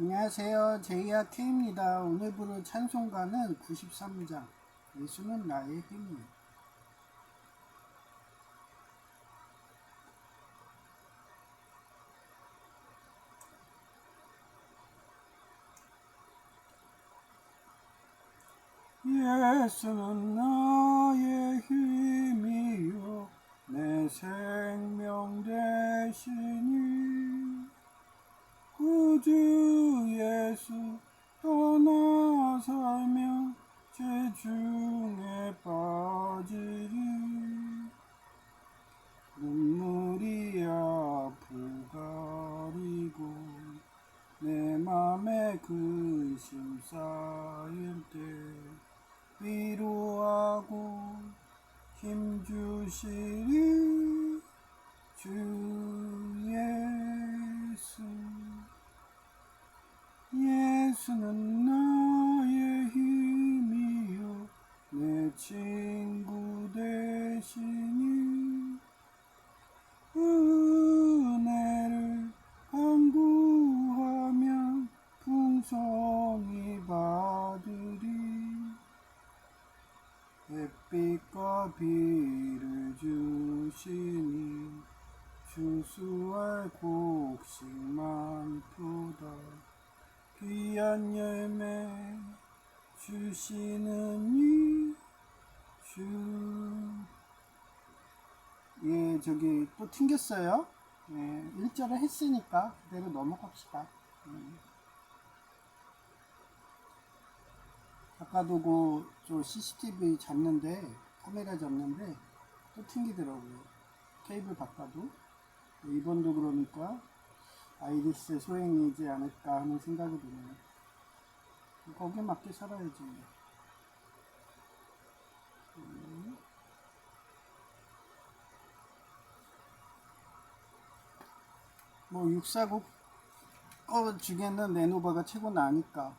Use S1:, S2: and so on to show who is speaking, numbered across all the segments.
S1: 안녕하세요. 제이야 K입니다. 오늘 부를 찬송가는 93장. 예수는 나의 힘이요. 예수는 나의 힘이요. 내 생명 되시니. 구주 예수 떠나 살며 죄중에 빠지리. 눈물이 앞을 가리고 내 맘에 근심 쌓일 때 위로하고 힘주시리 주 예수. 예수는 나의 힘이요 내 친구 되시니. 은혜를 간구하면 풍성히 받으리. 햇빛과 비를 주시니 추수할 곡식 많도다. 귀한 열매 주시는 이 주. 예, 저기 또 튕겼어요. 예, 1절을 했으니까 그대로 넘어갑시다. 아까도 저 CCTV 잡는데, 카메라 잡는데 또 튕기더라고요. 케이블 바꿔도. 이번도 그러니까 아이리스 소행이지 않을까 하는 생각이 드네요. 거기에 맞게 살아야지. 뭐 육사국 중에는 레노버가 최고 나니까.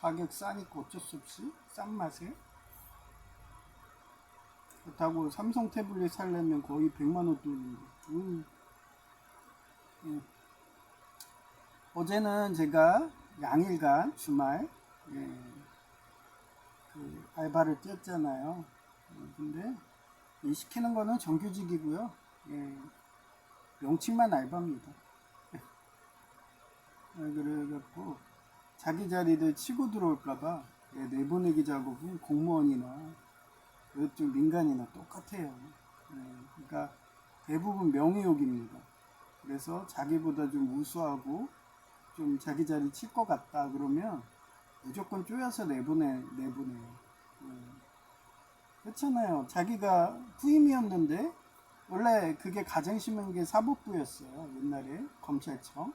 S1: 가격 싸니까 어쩔 수 없이 싼 맛에. 그렇다고 삼성 태블릿 살려면 거의 100만원 돈인데. 예. 어제는 제가 양일간 주말 그 알바를 뛰었잖아요. 근데 이 시키는 거는 정규직이고요. 명칭만 알바입니다. 그래갖고 자기 자리를 치고 들어올까봐 내보내기 작업은 공무원이나 이쪽 민간이나 똑같아요. 그러니까 대부분 명예욕입니다. 그래서 자기보다 좀 우수하고 좀 자기 자리 칠 것 같다 그러면 무조건 쪼여서 내보내요. 그렇잖아요. 자기가 후임이었는데 원래 그게 가장 심한 게 사법부였어요. 옛날에 검찰청.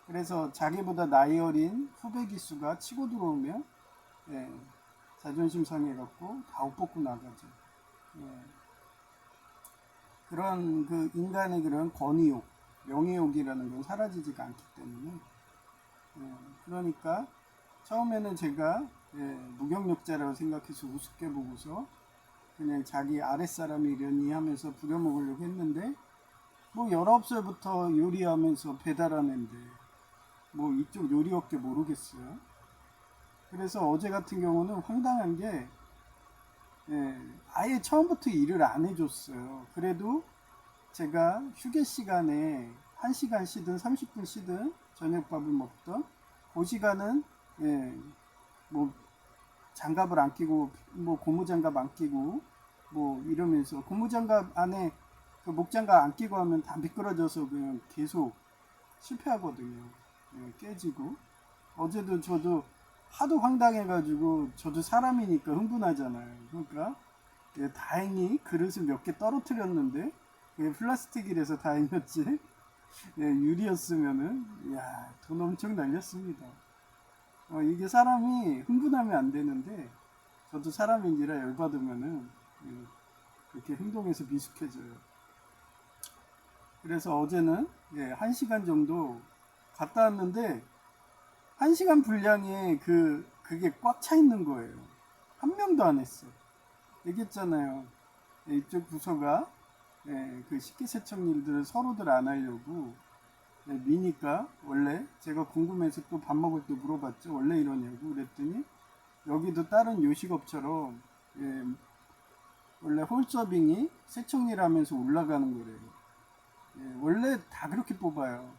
S1: 그래서 자기보다 나이 어린 후배 기수가 치고 들어오면 자존심 상해갖고 다 옷벗고 나가죠. 그런 그 인간의 그런 권위욕, 명예욕이라는 건 사라지지가 않기 때문에 그러니까 처음에는 제가 무경력자라고 생각해서 우습게 보고서 그냥 자기 아랫사람이려니 하면서 부려먹으려고 했는데 뭐 19살부터 요리하면서 배달하는데 뭐 이쪽 요리업계 모르겠어요. 그래서 어제 같은 경우는 황당한 게 아예 처음부터 일을 안 해줬어요. 그래도 제가 휴게 시간에 1시간 쉬든 30분 쉬든 저녁밥을 먹던 그 시간은 뭐 장갑을 안 끼고 뭐 고무장갑 안 끼고 뭐 이러면서 고무장갑 안에 그 목장갑 안 끼고 하면 다 미끄러져서 그냥 계속 실패하거든요. 깨지고. 어제도 저도 하도 황당해가지고 저도 사람이니까 흥분하잖아요. 그러니까 다행히 그릇을 몇 개 떨어뜨렸는데 플라스틱이라서 다행이었지. 유리였으면은 돈 엄청 날렸습니다. 이게 사람이 흥분하면 안 되는데 저도 사람인지라 열받으면은 그렇게 행동해서 미숙해져요. 그래서 어제는 1시간 정도 갔다 왔는데 1시간 분량에 그게 꽉 차 있는 거예요. 한 명도 안 했어. 얘기했잖아요. 이쪽 부서가 그 식기세척 일들을 서로들 안 하려고 예, 미니까 원래 제가 궁금해서 또 밥 먹을 때 물어봤죠. 원래 이러냐고 그랬더니 여기도 다른 요식업처럼 예, 원래 홀서빙이 세척일하면서 올라가는 거래요. 예, 원래 다 그렇게 뽑아요.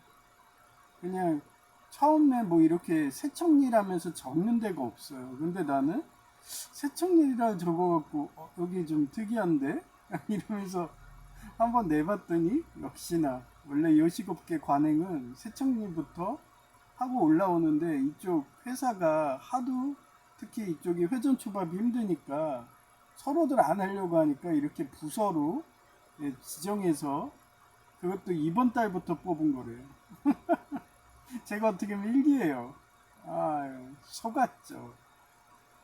S1: 그냥 처음에 뭐 이렇게 세척일하면서 적는 데가 없어요. 근데 나는 세척일이라 적어갖고 여기 좀 특이한데 이러면서 한번 내봤더니 역시나 원래 요식업계 관행은 세척일부터 하고 올라오는데 이쪽 회사가 하도 특히 이쪽이 회전초밥이 힘드니까 서로들 안 하려고 하니까 이렇게 부서로 예, 지정해서 그것도 이번 달부터 뽑은 거래요. 제가 어떻게 보면 일기예요. 아, 속았죠.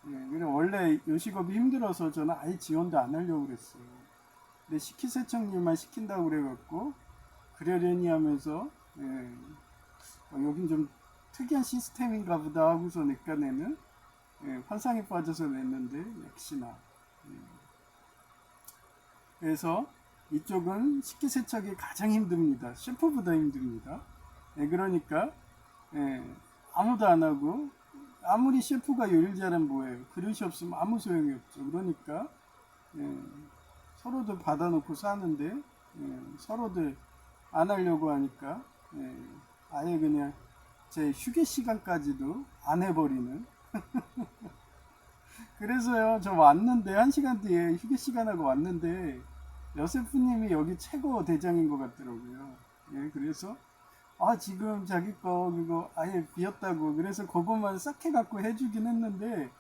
S1: 예, 그래 원래 요식업이 힘들어서 저는 아예 지원도 안 하려고 그랬어요. 근데 식기세척일만 시킨다고 그래갖고 그러려니 하면서 예, 여긴 좀 특이한 시스템인가 보다 하고서 내까내는 예, 환상에 빠져서 냈는데 역시나 예. 그래서 이쪽은 식기세척이 가장 힘듭니다. 셰프보다 힘듭니다. 예, 그러니까 예, 아무도 안 하고 아무리 셰프가 요리를 잘하면 뭐예요. 그릇이 없으면 아무 소용이 없죠. 그러니까 예, 서로들 받아놓고 사는데 예, 서로들 안 하려고 하니까 예, 아예 그냥 제 휴게 시간까지도 안 해버리는. 그래서요 저 왔는데 1시간 뒤에 휴게 시간하고 왔는데 여세프님이 여기 최고 대장인 것 같더라고요. 예, 그래서 아 지금 자기 거 그거 아예 비었다고 그래서 그것만 싹 해갖고 해주긴 했는데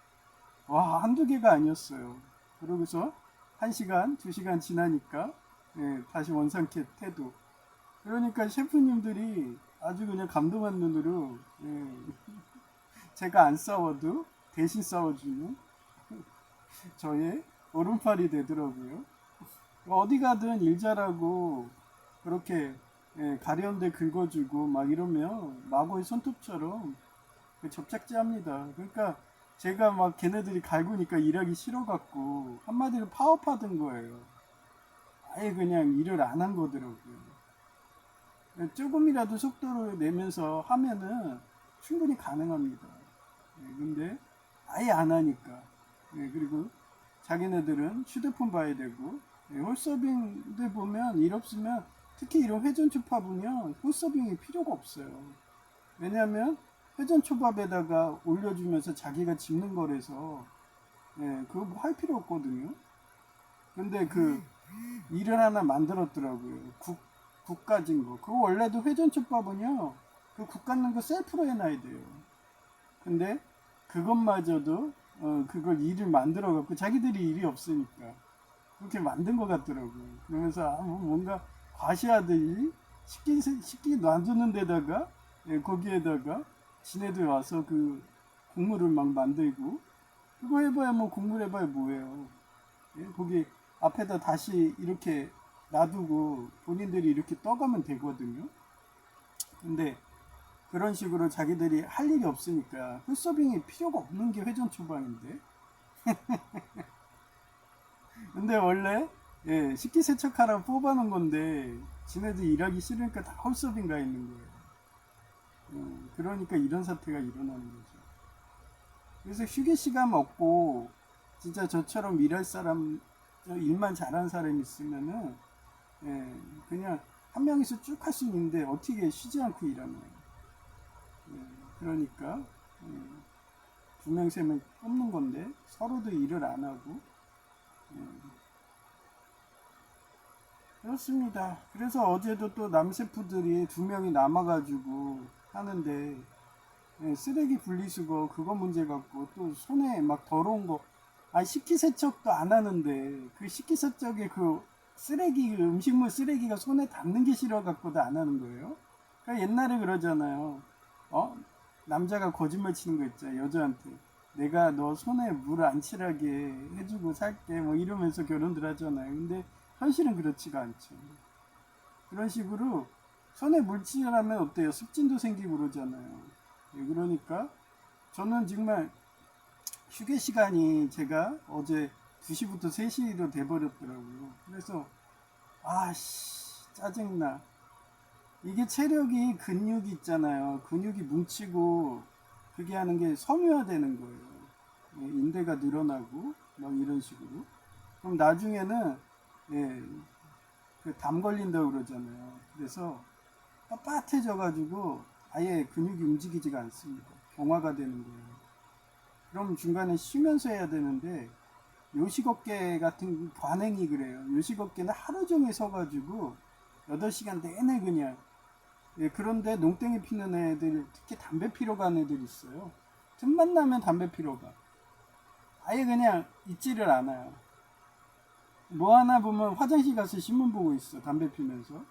S1: 와 한두 개가 아니었어요. 그러고서 1시간 2시간 지나니까 예, 다시 원상태 태도. 그러니까 셰프님들이 아주 그냥 감동한 눈으로 예, 제가 안 싸워도 대신 싸워주는 저의 오른팔이 되더라고요. 어디 가든 일 잘하고 그렇게 예, 가려운데 긁어주고 막 이러면 마고의 손톱처럼 접착제합니다. 그러니까 제가 막 걔네들이 갈구니까 일하기 싫어갖고 한마디로 파업하던 거예요. 아예 그냥 일을 안 한 거더라고요. 조금이라도 속도를 내면서 하면은 충분히 가능합니다. 예, 근데 아예 안 하니까. 예, 그리고 자기네들은 휴대폰 봐야 되고, 예, 홀서빙들 보면 일 없으면 특히 이런 회전초밥 보면 홀서빙이 필요가 없어요. 왜냐하면 회전초밥에다가 올려주면서 자기가 집는 거라서 예, 그거 뭐 할 필요 없거든요. 근데 그 일을 하나 만들었더라고요. 국 가진 거. 그거 원래도 회전초밥은요. 그 국 갖는 거 셀프로 해놔야 돼요. 근데 그것마저도 그걸 일을 만들어 갖고 자기들이 일이 없으니까 그렇게 만든 것 같더라고요. 그러면서 뭔가 과시하더니 식기 놔두는 데다가 예, 거기에다가 지네들 와서 그 국물을 막 만들고 그거 해봐야 뭐 국물 해봐야 뭐예요. 예, 거기 앞에다 다시 이렇게 놔두고 본인들이 이렇게 떠가면 되거든요. 근데 그런 식으로 자기들이 할 일이 없으니까 홀서빙이 필요가 없는 게 회전 초방인데. 근데 원래 예, 식기세척하라 뽑아놓은 건데 지네들 일하기 싫으니까 다 홀서빙 가 있는 거예요. 그러니까 이런 사태가 일어나는 거죠. 그래서 휴게 시간 없고 진짜 저처럼 일할 사람 일만 잘하는 사람이 있으면은 예, 그냥 한 명이서 쭉 할 수 있는데 어떻게 쉬지 않고 일하는 거예요. 예, 그러니까 예, 2명 3명 뽑는 건데 서로도 일을 안 하고 예, 그렇습니다. 그래서 어제도 또 남셰프들이 2명이 남아가지고 하는데 예, 쓰레기 분리수거 그거 문제 갖고 또 손에 막 더러운 거 식기세척도 안 하는데 그 식기세척에 그 쓰레기 음식물 쓰레기가 손에 닿는 게 싫어 갖고도 안 하는 거예요. 그러니까 옛날에 그러잖아요. 남자가 거짓말 치는 거 있죠. 여자한테 내가 너 손에 물 안 칠하게 해주고 살게 뭐 이러면서 결혼들 하잖아요. 근데 현실은 그렇지가 않죠. 그런 식으로 손에 물 칠하면 어때요? 습진도 생기고 그러잖아요. 예, 그러니까 저는 정말 휴게 시간이 제가 어제 2시부터 3시로 돼버렸더라고요. 그래서 아씨 짜증나. 이게 체력이 근육이 있잖아요. 근육이 뭉치고 그게 하는 게 섬유화되는 거예요. 예, 인대가 늘어나고 막 이런 식으로. 그럼 나중에는 예, 그 담 걸린다고 그러잖아요. 그래서 빳빳해져 가지고 아예 근육이 움직이지가 않습니다. 경화가 되는 거예요. 그럼 중간에 쉬면서 해야 되는데 요식업계 같은 관행이 그래요. 요식업계는 하루 종일 서가지고 8시간 내내 그냥 예, 그런데 농땡이 피는 애들 특히 담배 피러 가는 애들 있어요. 틈만 나면 담배 피러 가. 아예 그냥 있지를 않아요. 뭐 하나 보면 화장실 가서 신문 보고 있어. 담배 피면서.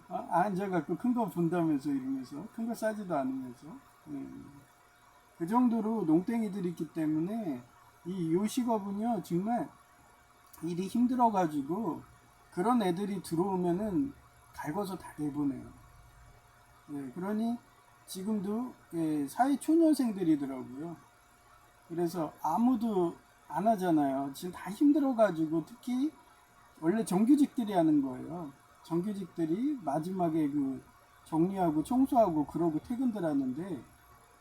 S1: 앉아갖고 큰 거 본다면서 이러면서 큰 거 싸지도 않으면서 예. 그 정도로 농땡이들이 있기 때문에 이 요식업은요 정말 일이 힘들어가지고 그런 애들이 들어오면은 갈궈서 다 내보내요. 예, 그러니 지금도 예, 사회초년생들이더라고요. 그래서 아무도 안 하잖아요. 지금 다 힘들어가지고 특히 원래 정규직들이 하는 거예요. 정규직들이 마지막에 그 정리하고 청소하고 그러고 퇴근들 하는데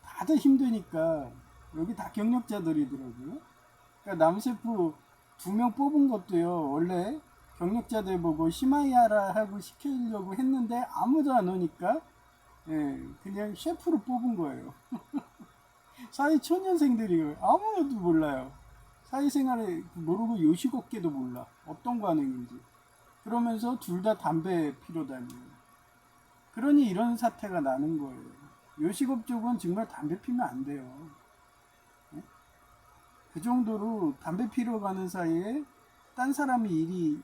S1: 다들 힘드니까 여기 다 경력자들이더라고요. 그러니까 남셰프 2명 뽑은 것도요. 원래 경력자들 보고 심하이하라 하고 시키려고 했는데 아무도 안 오니까 예, 그냥 셰프로 뽑은 거예요. 사회 초년생들이 아무도 몰라요. 사회생활을 모르고 요식업계도 몰라. 어떤 관행인지. 그러면서 둘 다 담배 피러 다녀요. 그러니 이런 사태가 나는 거예요. 요식업 쪽은 정말 담배 피면 안 돼요. 예? 그 정도로 담배 피러 가는 사이에 딴 사람이 일이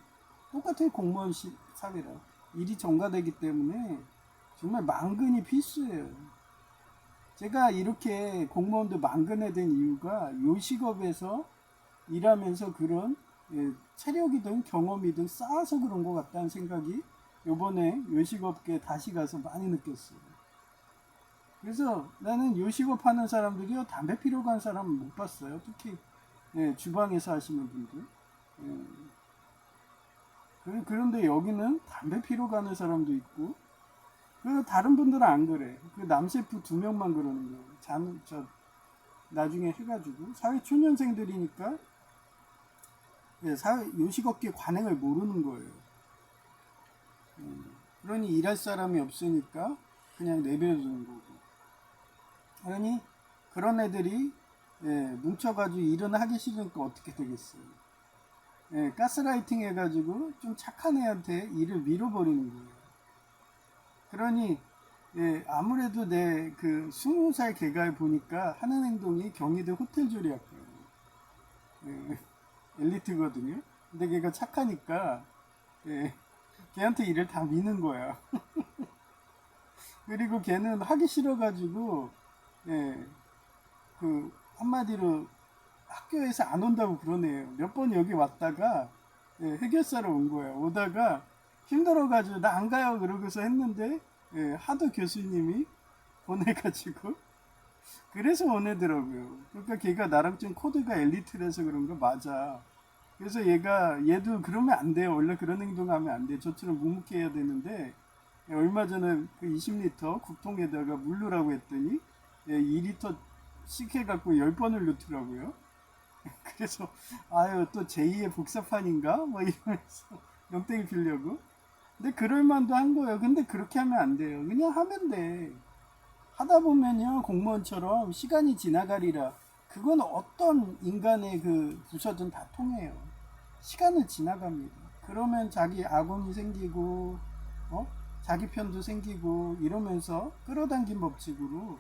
S1: 똑같아요. 공무원 사회라. 일이 전가되기 때문에 정말 망근이 필수예요. 제가 이렇게 공무원도 망근에 된 이유가 요식업에서 일하면서 그런 예, 체력이든 경험이든 쌓아서 그런 것 같다는 생각이 요번에 요식업계 다시 가서 많이 느꼈어요. 그래서 나는 요식업 하는 사람들이요 담배 피러 간 사람 못 봤어요. 특히 예, 주방에서 하시는 분들. 예. 그런데 여기는 담배 피러 가는 사람도 있고 그 다른 분들은 안 그래. 그 남셰프 2명만 그러는 거예요. 저 나중에 해가지고 사회 초년생들이니까 예, 요식업계 관행을 모르는 거예요. 그러니 일할 사람이 없으니까 그냥 내버려두는 거고. 그러니 그런 애들이 예, 뭉쳐가지고 일은 하기 싫으니까 어떻게 되겠어요. 예, 가스라이팅 해가지고 좀 착한 애한테 일을 밀어버리는 거예요. 그러니 예, 아무래도 내 그 20살 개가에 보니까 하는 행동이 경희대 호텔 조리학과예요. 예, 엘리트거든요. 근데 걔가 착하니까 예, 걔한테 일을 다 미는 거야. 그리고 걔는 하기 싫어가지고 예, 그 한마디로 학교에서 안 온다고 그러네요. 몇 번 여기 왔다가 예, 해결사로 온 거예요. 오다가 힘들어가지고 나 안 가요 그러고서 했는데 예, 하도 교수님이 보내가지고 그래서 보내더라고요. 그러니까 걔가 나랑 좀 코드가 엘리트라서 그런 거 맞아. 그래서 얘도 그러면 안 돼요. 원래 그런 행동하면 안 돼. 저처럼 묵묵히 해야 되는데 얼마 전에 그 20리터 국통에다가 물 넣으라고 했더니 2리터씩 해갖고 10번을 넣더라고요. 그래서 아유 또 제2의 복사판인가? 뭐 이러면서 농땡이 피려고. 근데 그럴 만도 한 거예요. 근데 그렇게 하면 안 돼요. 그냥 하면 돼. 하다 보면요 공무원처럼 시간이 지나가리라. 그건 어떤 인간의 그 부서든 다 통해요. 시간은 지나갑니다. 그러면 자기 악원이 생기고 자기 편도 생기고 이러면서 끌어당긴 법칙으로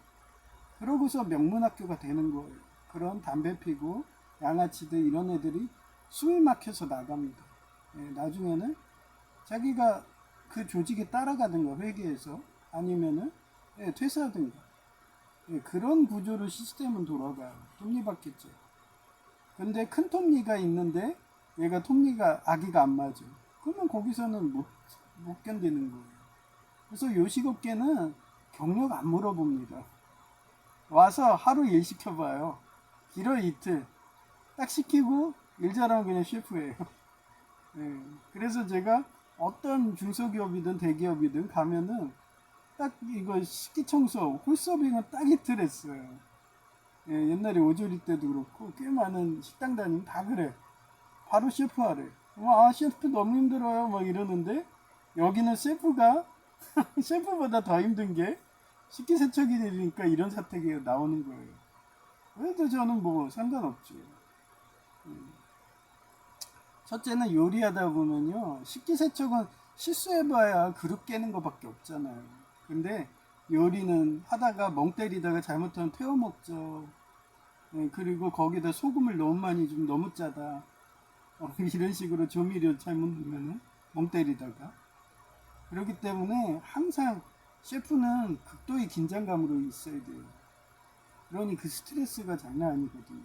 S1: 그러고서 명문학교가 되는 거예요. 그런 담배 피고 양아치들 이런 애들이 숨이 막혀서 나갑니다. 예, 나중에는 자기가 그 조직에 따라가든가 회계에서 아니면은 예, 퇴사하든가 예, 그런 구조로 시스템은 돌아가요. 톱니바뀌죠. 근데 큰 톱니가 있는데 얘가 톱니가 아기가 안 맞아. 그러면 거기서는 못 견디는 거예요. 그래서 요식업계는 경력 안 물어봅니다. 와서 하루 일 시켜봐요. 길어 이틀. 딱 시키고 일 잘하면 그냥 셰프예요. 예, 그래서 제가 어떤 중소기업이든 대기업이든 가면은 딱 이거 식기 청소, 홀서빙은 딱 이틀 했어요. 예, 옛날에 오조리 때도 그렇고 꽤 많은 식당 다니면 다 그래. 바로 셰프 하래. 아, 셰프 너무 힘들어요. 막 이러는데 여기는 셰프가 셰프보다 더 힘든 게 식기세척이 되니까 이런 사태가 나오는 거예요. 그래도 저는 뭐 상관없죠. 첫째는 요리하다 보면요, 식기세척은 실수해봐야 그릇 깨는 거밖에 없잖아요. 근데 요리는 하다가 멍 때리다가 잘못하면 태워 먹죠. 예, 그리고 거기다 소금을 너무 많이 좀 너무 짜다. 이런 식으로 조미료 잘못 넣으면은 멍 때리다가. 그렇기 때문에 항상 셰프는 극도의 긴장감으로 있어야 돼요. 그러니 그 스트레스가 장난 아니거든요.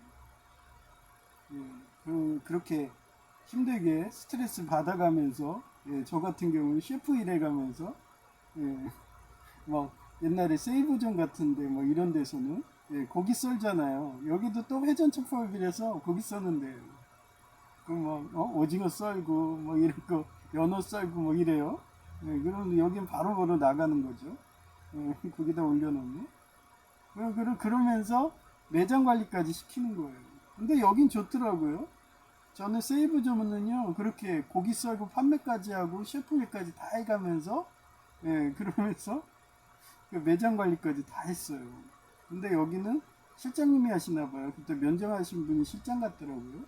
S1: 예, 그렇게 힘들게 스트레스 받아가면서, 예, 저 같은 경우는 셰프 일해가면서, 예, 막 옛날에 세이브존 같은데 뭐 이런 데서는, 예, 고기 썰잖아요. 여기도 또 회전 촉법이라서 고기 써는데 그뭐 오징어 썰고 뭐 이런 거 연어 썰고 뭐 이래요. 예, 그럼 여긴 바로바로 나가는 거죠. 예, 거기다 올려놓으면. 그러면서 매장 관리까지 시키는 거예요. 근데 여긴 좋더라고요. 저는 세이브점은요 그렇게 고기 썰고 판매까지 하고 셰프 일까지 다 해가면서, 예, 그러면서 그 매장 관리까지 다 했어요. 근데 여기는 실장님이 하시나 봐요. 그때 면접하신 분이 실장 같더라고요.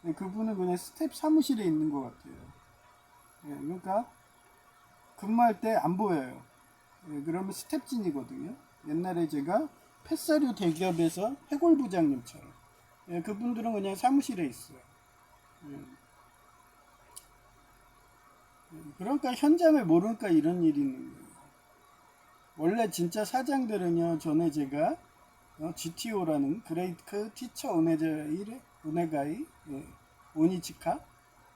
S1: 예, 그분은 그냥 스텝 사무실에 있는 것 같아요. 예, 그러니까 근무할 때 안 보여요. 예, 그러면 스텝진이거든요. 옛날에 제가 펫사료 대기업에서 해골 부장님처럼, 예, 그분들은 그냥 사무실에 있어요. 예, 그러니까 현장을 모르니까 이런 일이 있는 거예요. 원래 진짜 사장들은요, 전에 제가 GTO라는 그레이트 티처 오네가이, 예, 오니치카,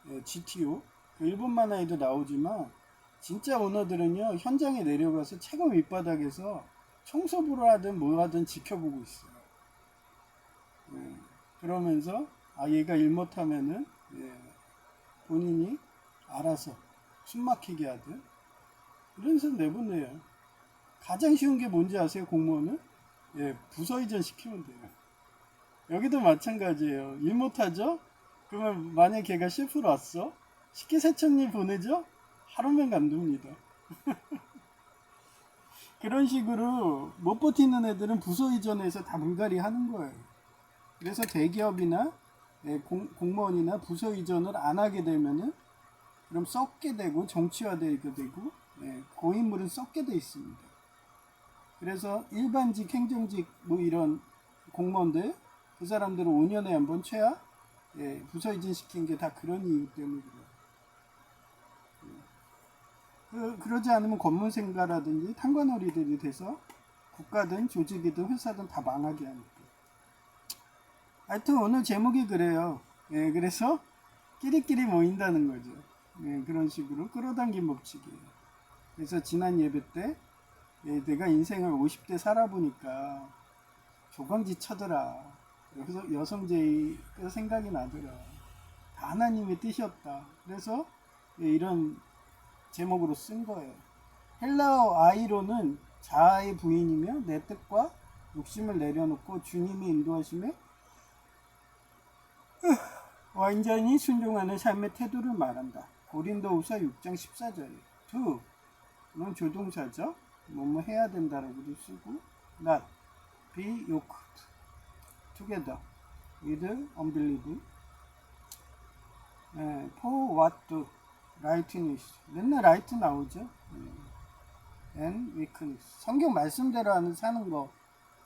S1: 예, GTO, 그 일본 만화에도 나오지만 진짜 오너들은요 현장에 내려가서 채권 밑바닥에서 청소부를 하든 뭐 하든 지켜보고 있어요. 예, 그러면서 아 얘가 일 못하면은, 예, 본인이 알아서 숨막히게 하든 이런 식으로 내보내요. 가장 쉬운 게 뭔지 아세요? 공무원은? 예, 부서 이전 시키면 돼요. 여기도 마찬가지예요. 일 못하죠? 그러면 만약 걔가 셰프로 왔어? 식기세척일 보내죠? 하루면 간둡니다. 그런 식으로 못 버티는 애들은 부서 이전해서 다 물갈이 하는 거예요. 그래서 대기업이나, 예, 공무원이나 부서 이전을 안 하게 되면은 그럼 썩게 되고 정치화되게 되고, 예, 고인물은 썩게 돼 있습니다. 그래서 일반직, 행정직 뭐 이런 공무원들 그 사람들은 5년에 한 번 최하, 예, 부서 이전 시킨 게 다 그런 이유 때문에 그래요. 그러지 않으면 검문생가라든지 탄관오리들이 돼서 국가든 조직이든 회사든 다 망하게 하니까. 하여튼 오늘 제목이 그래요. 예, 그래서 끼리끼리 모인다는 거죠. 예, 그런 식으로 끌어당긴 법칙이에요. 그래서 지난 예배 때, 예, 내가 인생을 50대 살아보니까 조광지 쳐더라. 여기서 여성제의 그 생각이 나더라. 다 하나님의 뜻이었다. 그래서, 예, 이런 제목으로 쓴 거예요. 헬라어 아이로는 자아의 부인이며 내 뜻과 욕심을 내려놓고 주님이 인도하심에 완전히 순종하는 삶의 태도를 말한다. 고린도후서 6장 14절에 to는 조동사죠. 뭐뭐 해야 된다라고도 쓰고 not, be yoked together with unbelief, for what do rightness, 맨날 right 나오죠. and weakness, 성경 말씀대로 사는 거,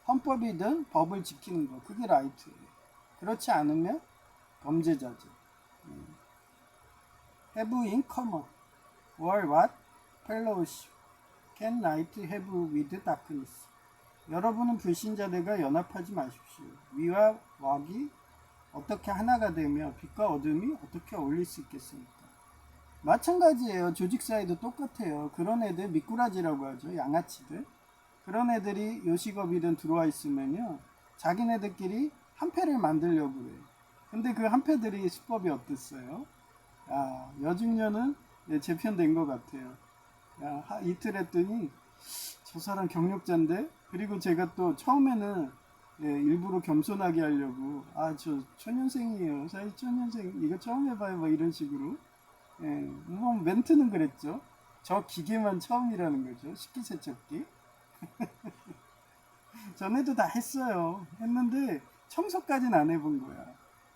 S1: 헌법이든 법을 지키는 거, 그게 right예요. 그렇지 않으면 범죄자죠. have in common or what fellowship can light have with darkness. 여러분은 불신자들과 연합하지 마십시오. 위와 왁이 어떻게 하나가 되며 빛과 어둠이 어떻게 어울릴 수 있겠습니까? 마찬가지예요. 조직 사이도 똑같아요. 그런 애들 미꾸라지라고 하죠. 양아치들. 그런 애들이 요식업이든 들어와 있으면요, 자기네들끼리 한패를 만들려고 해요. 근데 그 한패들이 수법이 어땠어요? 아, 여중녀는 예, 재편된 것 같아요. 야, 이틀 했더니 저 사람 경력자인데. 그리고 제가 또 처음에는 예, 일부러 겸손하게 하려고 저 초년생이에요, 사실 초년생 이거 처음 해봐요, 뭐 이런 식으로. 예, 뭐 멘트는 그랬죠. 저 기계만 처음이라는 거죠, 식기세척기. 전에도 다 했어요. 했는데 청소까지는 안 해본 거야.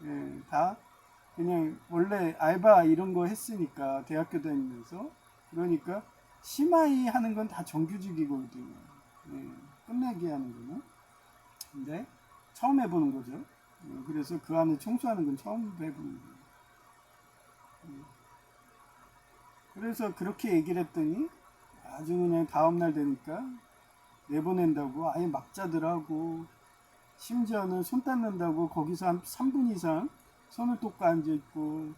S1: 예, 다 그냥 원래 알바 이런 거 했으니까 대학교 다니면서. 그러니까 심하이 하는 건 다 정규직이거든요. 예, 끝내기 하는 거는. 근데 처음 해보는 거죠. 그래서 그 안에 청소하는 건 처음 해보는 거예요. 그래서 그렇게 얘기를 했더니 아주 그냥 다음날 되니까 내보낸다고 아예 막자들하고, 심지어는 손 닦는다고 거기서 한 3분 이상 손을 닦고 앉아있고,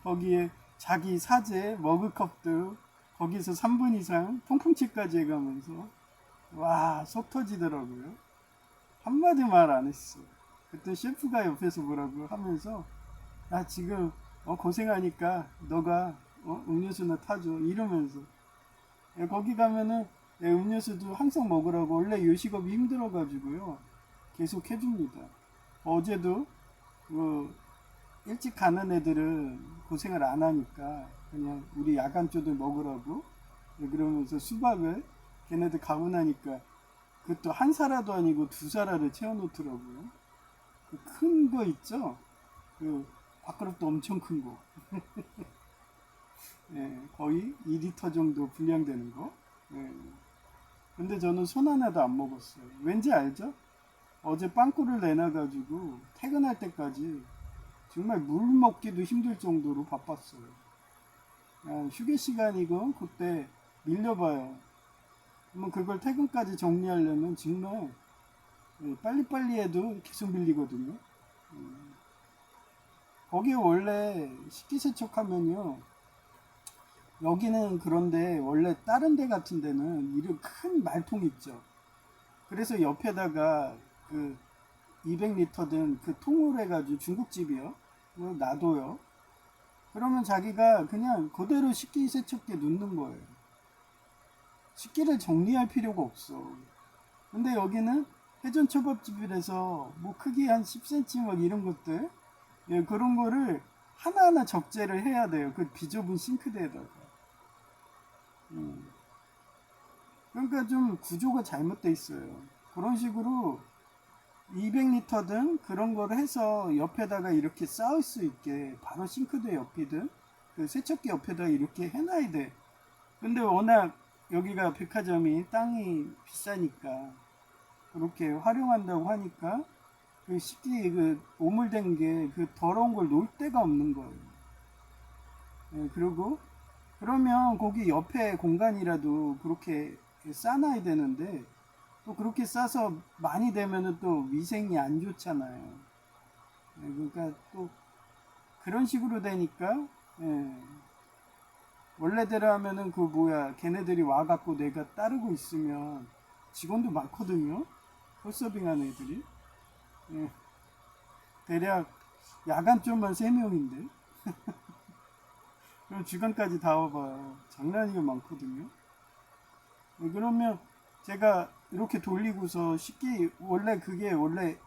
S1: 거기에 자기 사제 머그컵도 거기서 3분 이상 통풍치까지 해가면서 와, 속 터지더라고요. 한마디 말 안 했어. 그때 셰프가 옆에서 뭐라고 하면서 나 지금 고생하니까 너가 음료수나 타줘 이러면서. 거기 가면은 음료수도 항상 먹으라고, 원래 요식업이 힘들어가지고요 계속 해줍니다. 어제도 그 일찍 가는 애들은 고생을 안 하니까 그냥 우리 야간조들 먹으라고 그러면서 수박을 걔네들 가고 나니까 그것도 한 사라도 아니고 두 사라를 채워놓더라고요. 그 큰 거 있죠? 그 밥그릇도 엄청 큰 거. 예, 거의 2리터 정도 분량되는 거. 예. 근데 저는 손 하나도 안 먹었어요. 왠지 알죠? 어제 빵꾸를 내놔가지고 퇴근할 때까지 정말 물 먹기도 힘들 정도로 바빴어요. 휴게 시간이고 그때 밀려봐요. 그러면 그걸 퇴근까지 정리하려면 정말 빨리빨리 해도 계속 밀리거든요. 거기 원래 식기세척하면요, 여기는 그런데 원래 다른 데 같은 데는 이런 큰 말통 있죠. 그래서 옆에다가 그 200리터든 그 통을 해가지고, 중국집이요, 놔둬요. 그러면 자기가 그냥 그대로 식기세척기에 넣는 거예요. 식기를 정리할 필요가 없어. 근데 여기는 회전초밥집이라서 뭐 크기 한 10cm 막 이런 것들, 예, 그런 거를 하나하나 적재를 해야 돼요, 그 비좁은 싱크대에다가. 그러니까 좀 구조가 잘못돼 있어요. 그런 식으로 200리터든 그런 걸 해서 옆에다가 이렇게 쌓을 수 있게, 바로 싱크대 옆이든 그 세척기 옆에다 이렇게 해놔야 돼. 근데 워낙 여기가 백화점이 땅이 비싸니까 그렇게 활용한다고 하니까 그 식기 그 오물된 게 그 더러운 걸 놓을 데가 없는 거예요. 예, 그리고 그러면 거기 옆에 공간이라도 그렇게 싸놔야 되는데, 또 그렇게 싸서 많이 되면은 또 위생이 안 좋잖아요. 예, 그러니까 또 그런 식으로 되니까, 예, 원래대로 하면은 그 뭐야, 걔네들이 와갖고 내가 따르고 있으면 직원도 많거든요, 홀서빙 하는 애들이. 예, 대략 야간 쪽만 3명인데 그럼 주간까지 다 와봐요. 장난이가 많거든요. 예, 그러면 제가 이렇게 돌리고서 식기, 원래 그게 원래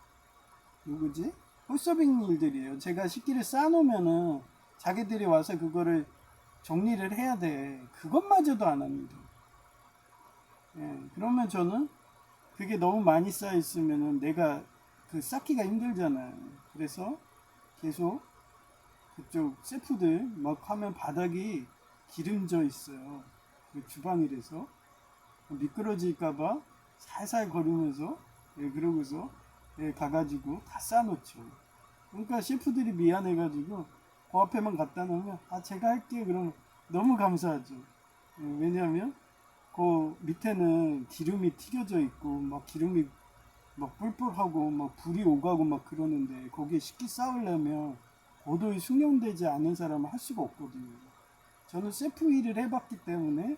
S1: 누구지? 홀서빙 일들이에요. 제가 식기를 쌓아놓으면은 자기들이 와서 그거를 정리를 해야 돼. 그것마저도 안 합니다. 예, 그러면 저는 그게 너무 많이 쌓여 있으면은 내가 그 쌓기가 힘들잖아요. 그래서 계속 그쪽 셰프들 막 하면 바닥이 기름져 있어요. 그 주방이라서 미끄러질까봐 살살 걸으면서, 예, 그러고서 예, 가가지고 다 쌓아놓죠. 그러니까 셰프들이 미안해가지고 그 앞에만 갖다 놓으면 제가 할게 그러면 너무 감사하죠. 예, 왜냐하면 그 밑에는 기름이 튀겨져 있고 막 기름이 막 뿔뿔하고 막 불이 오가고 막 그러는데, 거기에 식기 쌓으려면 고도에 숙련되지 않은 사람은 할 수가 없거든요. 저는 셰프 일을 해봤기 때문에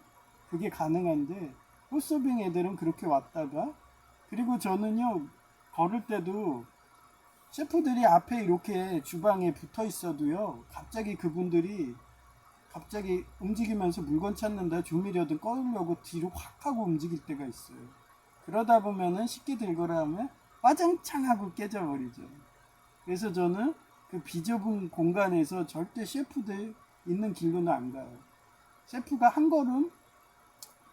S1: 그게 가능한데, 홀서빙 애들은 그렇게 왔다가, 그리고 저는요 걸을 때도 셰프들이 앞에 이렇게 주방에 붙어 있어도요, 갑자기 그분들이 갑자기 움직이면서 물건 찾는다, 조미료든 꺼내려고 뒤로 확 하고 움직일 때가 있어요. 그러다 보면은 쉽게 들거나 하면 와장창 하고 깨져버리죠. 그래서 저는 그 비좁은 공간에서 절대 셰프들 있는 길로는 안 가요. 셰프가 한 걸음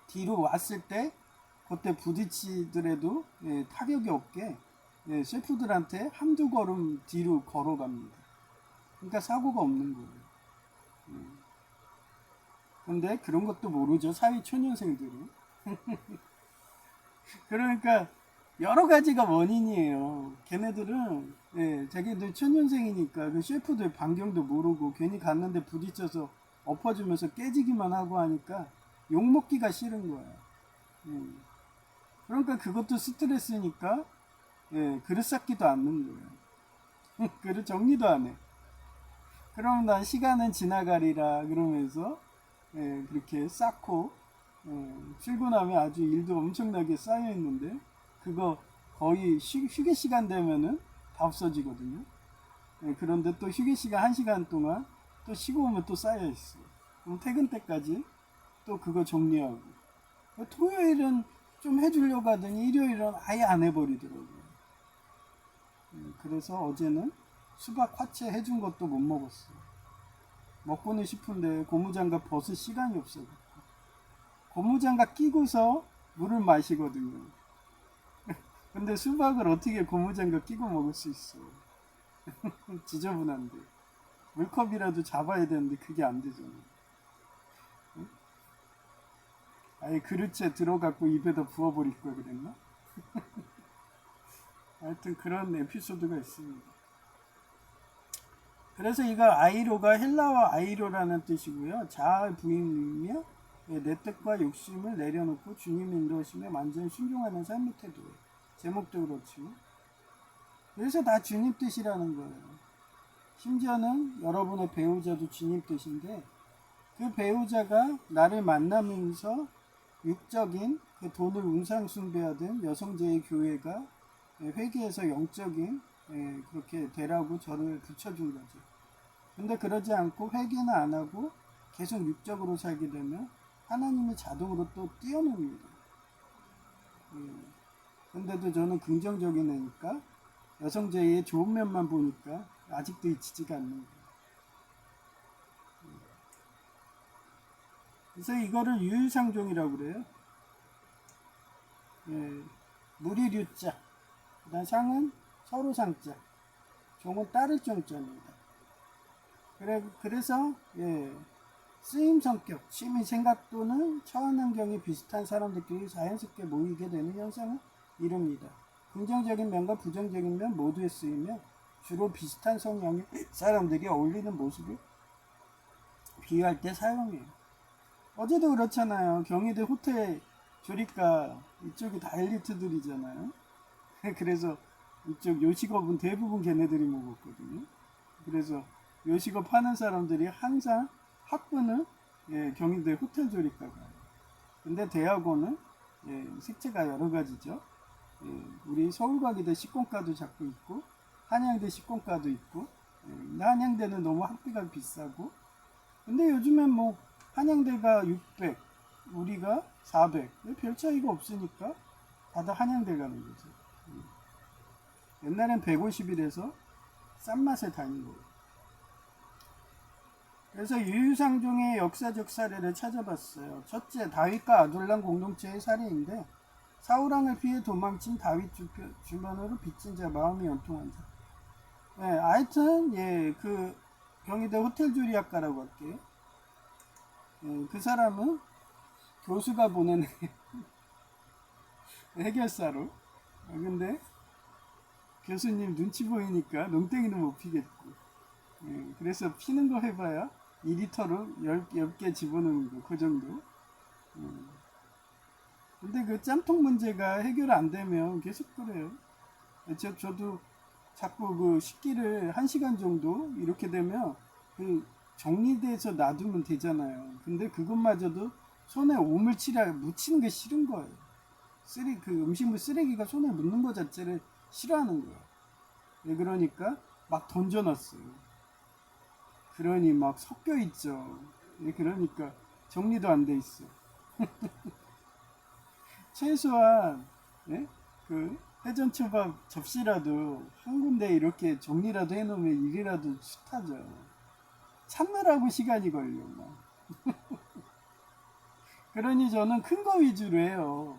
S1: 뒤로 왔을 때 그때 부딪히더라도 타격이 없게 셰프들한테 한두 걸음 뒤로 걸어갑니다. 그러니까 사고가 없는 거예요. 근데 그런 것도 모르죠. 사회 초년생들은. 그러니까 여러 가지가 원인이에요. 걔네들은 자기들 초년생이니까 그 셰프들 반경도 모르고 괜히 갔는데 부딪혀서 엎어지면서 깨지기만 하고 하니까 욕먹기가 싫은 거야. 그러니까 그것도 스트레스니까 그릇 쌓기도 않는 거예요. 그릇 정리도 안 해. 그러면 난 시간은 지나가리라 그러면서 그렇게 쌓고 출근하면 아주 일도 엄청나게 쌓여 있는데 그거 거의 휴게 시간 되면은 다 없어지거든요. 그런데 또 휴게 시간 1시간 동안 또 쉬고 오면 또 쌓여 있어. 그럼 퇴근 때까지 또 그거 정리하고. 토요일은 좀 해주려고 하더니 일요일은 아예 안 해버리더라고요. 그래서 어제는 수박 화채 해준 것도 못 먹었어요. 먹고는 싶은데 고무장갑 벗을 시간이 없어요. 고무장갑 끼고서 물을 마시거든요. 근데 수박을 어떻게 고무장갑 끼고 먹을 수 있어? 지저분한데. 물컵이라도 잡아야 되는데 그게 안 되잖아. 아예 그릇에 들어갖고 입에다 부어버릴 걸 그랬나? 하여튼 그런 에피소드가 있습니다. 그래서 이거 아이로가 헬라어 아이로라는 뜻이고요. 자아 부인이며 내 뜻과 욕심을 내려놓고 주님 인도하시며 완전히 순종하는 삶의 태도예요. 제목도 그렇지만. 그래서 다 주님 뜻이라는 거예요. 심지어는 여러분의 배우자도 주님 뜻인데 그 배우자가 나를 만나면서 육적인 그 돈을 운상 숭배하던 여성제의 교회가 회개해서 영적인 그렇게 되라고 저를 붙여준 거죠. 근데 그러지 않고 회개는 안 하고 계속 육적으로 살게 되면 하나님이 자동으로 또 띄워놓습니다. 근데도 저는 긍정적인 애니까 여성제의 좋은 면만 보니까 아직도 잊히지가 않는 거예요. 그래서 이거를 유유상종이라고 그래요. 무리류자. 그다음 상은 서로 상자. 종은 따를 종자입니다. 그래서 쓰임 성격, 취미 생각 또는 처한 환경이 비슷한 사람들끼리 자연스럽게 모이게 되는 현상을 이룹니다. 긍정적인 면과 부정적인 면 모두에 쓰이며 주로 비슷한 성향의 사람들이 어울리는 모습을 비유할 때 사용해요. 어제도 그렇잖아요. 경희대 호텔 조리과 이쪽이 다 엘리트들이잖아요. 그래서 이쪽 요식업은 대부분 걔네들이 먹었거든요. 그래서 요식업 하는 사람들이 항상 학부는 경희대 호텔 조리과가. 근데 대학원은 색채가 여러 가지죠. 우리 서울과기대 식공과도 자꾸 있고 한양대 식공과도 있고 한양대는 너무 학비가 비싸고 근데 요즘엔 뭐 한양대가 600 우리가 400 별 차이가 없으니까 다들 한양대 가는 거죠. 옛날엔 150이라서 싼 맛에 다닌 거예요. 그래서 유유상종의 역사적 사례를 찾아봤어요. 첫째, 다윗과 아둘람 공동체의 사례인데 사울왕을 피해 도망친 다윗 주변으로 빚진 자 마음이 연통한 자. 하여튼 그 경희대 호텔 조리학과라고 할게요. 그 사람은 교수가 보낸 해결사로. 근데 교수님 눈치 보이니까 농땡이는 못 피겠고. 그래서 피는 거 해봐야 2리터로 10개 집어넣는 거, 그 정도. 근데 그 짬통 문제가 해결 안 되면 계속 그래요. 저도 자꾸 그 식기를 1시간 정도 이렇게 되면 그 정리돼서 놔두면 되잖아요. 근데 그것마저도 손에 오물치라 묻히는 게 싫은 거예요. 그 음식물 쓰레기가 손에 묻는 것 자체를 싫어하는 거예요. 예, 그러니까 막 던져놨어요. 그러니 막 섞여 있죠. 예, 그러니까 정리도 안 돼 있어. 최소한 예? 그 회전초밥 접시라도 한 군데 이렇게 정리라도 해놓으면 일이라도 숱하죠. 찾느라고 시간이 걸려. 막. 그러니 저는 큰 거 위주로 해요.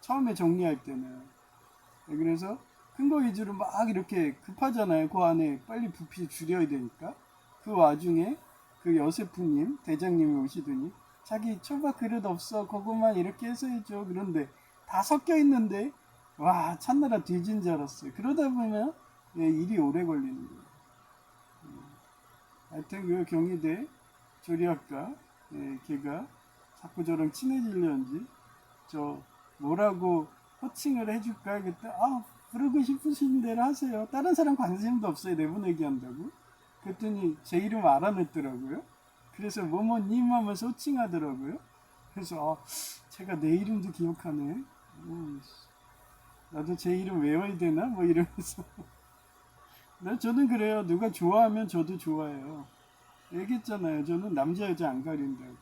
S1: 처음에 정리할 때는. 예, 그래서 큰 거 위주로 막 이렇게 급하잖아요. 그 안에 빨리 부피 줄여야 되니까. 그 와중에 그 여세프님, 대장님이 오시더니 자기 초밥 그릇 없어. 그것만 이렇게 해서 해줘. 그런데 다 섞여 있는데 와 찾느라 뒤진 줄 알았어요. 그러다 보면 예, 일이 오래 걸리는 거예요. 하여튼 그 경희대 조리학과 예, 걔가 자꾸 저랑 친해지려는지 저 뭐라고 호칭을 해줄까? 그때 부르고 싶으신 대로 하세요. 다른 사람 관심도 없어요. 내보내기 한다고. 그랬더니 제 이름 알아냈더라고요. 그래서 뭐뭐님 하면서 호칭하더라고요. 그래서 제가 내 이름도 기억하네. 나도 제 이름 외워야 되나? 뭐 이러면서. 저는 그래요. 누가 좋아하면 저도 좋아해요. 얘기했잖아요. 저는 남자 여자 안 가린다고.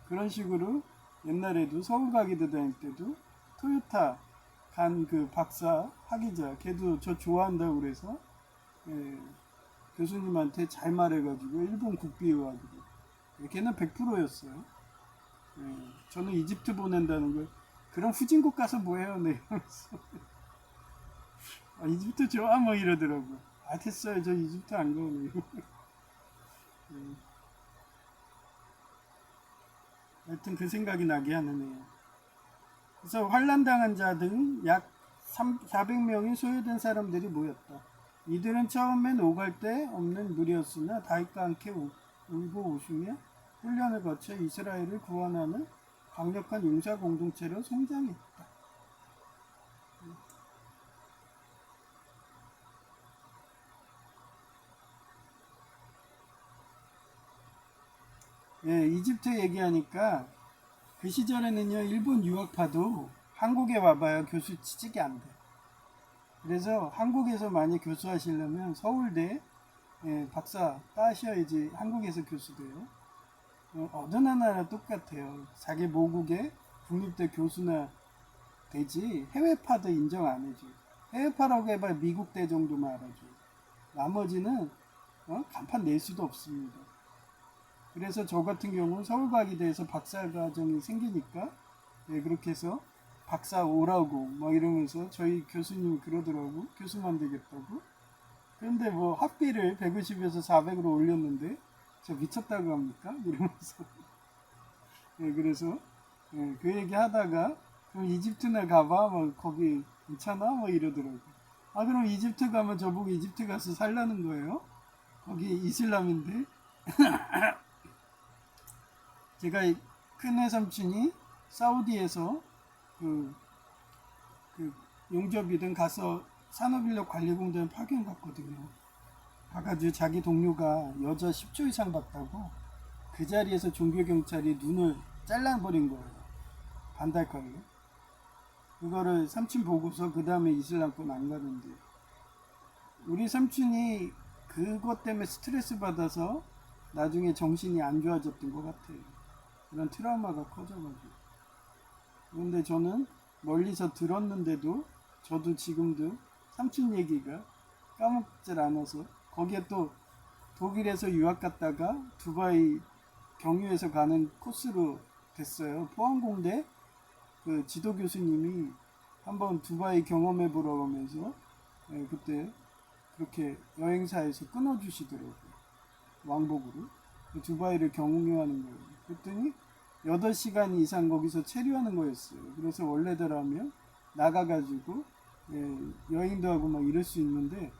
S1: 그런 식으로 옛날에도 서울 가기도 다닐 때도 토요타 간 그 박사 학위자 걔도 저 좋아한다고 그래서 예, 교수님한테 잘 말해가지고 일본 국비의학으로 걔는 100%였어요. 예, 저는 이집트 보낸다는 걸 그럼 후진국 가서 뭐해요? 네 이러면서 이집트 좋아 뭐 이러더라고. 됐어요. 저 이집트 안 가요. 예, 하여튼 그 생각이 나게 하네요. 그래서 환란당한 자 등 약 400명이 소요된 사람들이 모였다. 이들은 처음엔 오갈 데 없는 무리였으나 다윗과 함께 울고 웃으며 훈련을 거쳐 이스라엘을 구원하는 강력한 용사 공동체로 성장했다. 예, 이집트 얘기하니까 그 시절에는요 일본 유학파도 한국에 와봐야 교수 취직이 안 돼. 그래서 한국에서 많이 교수하시려면 서울대 예, 박사 따셔야지 한국에서 교수 돼요. 어느 나라나 똑같아요. 자기 모국의 국립대 교수나 되지 해외파도 인정 안 해줘. 해외파라고 해봐 미국대 정도만 알아줘. 나머지는 간판 낼 수도 없습니다. 그래서 저 같은 경우는 서울과기대에서 박사과정이 생기니까 예, 그렇게 해서 박사 오라고 막 이러면서 저희 교수님이 그러더라고. 교수만 되겠다고. 그런데 뭐 학비를 150에서 400으로 올렸는데 저 미쳤다고 합니까? 이러면서 그래서 그 얘기 하다가 그럼 이집트나 가봐 뭐 거기 괜찮아 뭐 이러더라고. 그럼 이집트 가면 저보고 이집트 가서 살라는 거예요? 거기 이슬람인데. 제가 큰 외삼촌이 사우디에서 그, 그 용접이든 가서 산업인력관리공단 파견 갔거든요. 가가지고 자기 동료가 여자 10조 이상 받다고 그 자리에서 종교경찰이 눈을 잘라버린 거예요. 반달칼로. 그거를 삼촌 보고서 그 다음에 이슬람권 안 가던데. 우리 삼촌이 그것 때문에 스트레스 받아서 나중에 정신이 안 좋아졌던 것 같아요. 그런 트라우마가 커져가지고. 그런데 저는 멀리서 들었는데도 저도 지금도 삼촌 얘기가 까먹질 않아서 거기에 또 독일에서 유학 갔다가 두바이 경유해서 가는 코스로 됐어요. 포항공대 그 지도 교수님이 한번 두바이 경험해 보라고 하면서 그때 그렇게 여행사에서 끊어주시더라고요. 왕복으로. 두바이를 경유하는 거예요. 그랬더니 8시간 이상 거기서 체류하는 거였어요. 그래서 원래대로라면 나가가지고 여행도 하고 막 이럴 수 있는데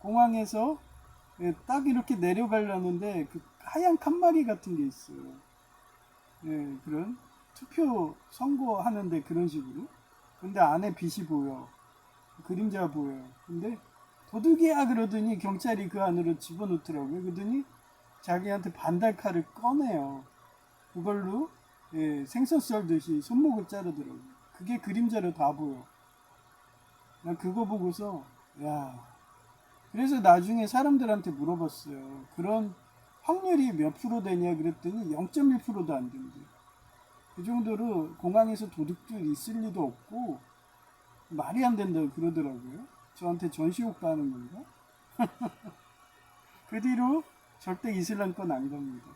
S1: 공항에서 딱 이렇게 내려가려는데 그 하얀 칸막이 같은 게 있어요. 그런 투표 선거하는데 그런 식으로. 근데 안에 빛이 보여. 그림자 보여요. 근데 도둑이야 그러더니 경찰이 그 안으로 집어넣더라고요. 그러더니 자기한테 반달칼을 꺼내요. 그걸로 생선 썰듯이 손목을 자르더라고요. 그게 그림자로 다 보여. 난 그거 보고서 야 그래서 나중에 사람들한테 물어봤어요. 그런 확률이 몇 프로 되냐 그랬더니 0.1%도 안 된대. 그 정도로 공항에서 도둑들 있을 리도 없고 말이 안 된다고 그러더라고요. 저한테 전시효과 하는 건가? 그 뒤로 절대 이슬람권 안 갑니다.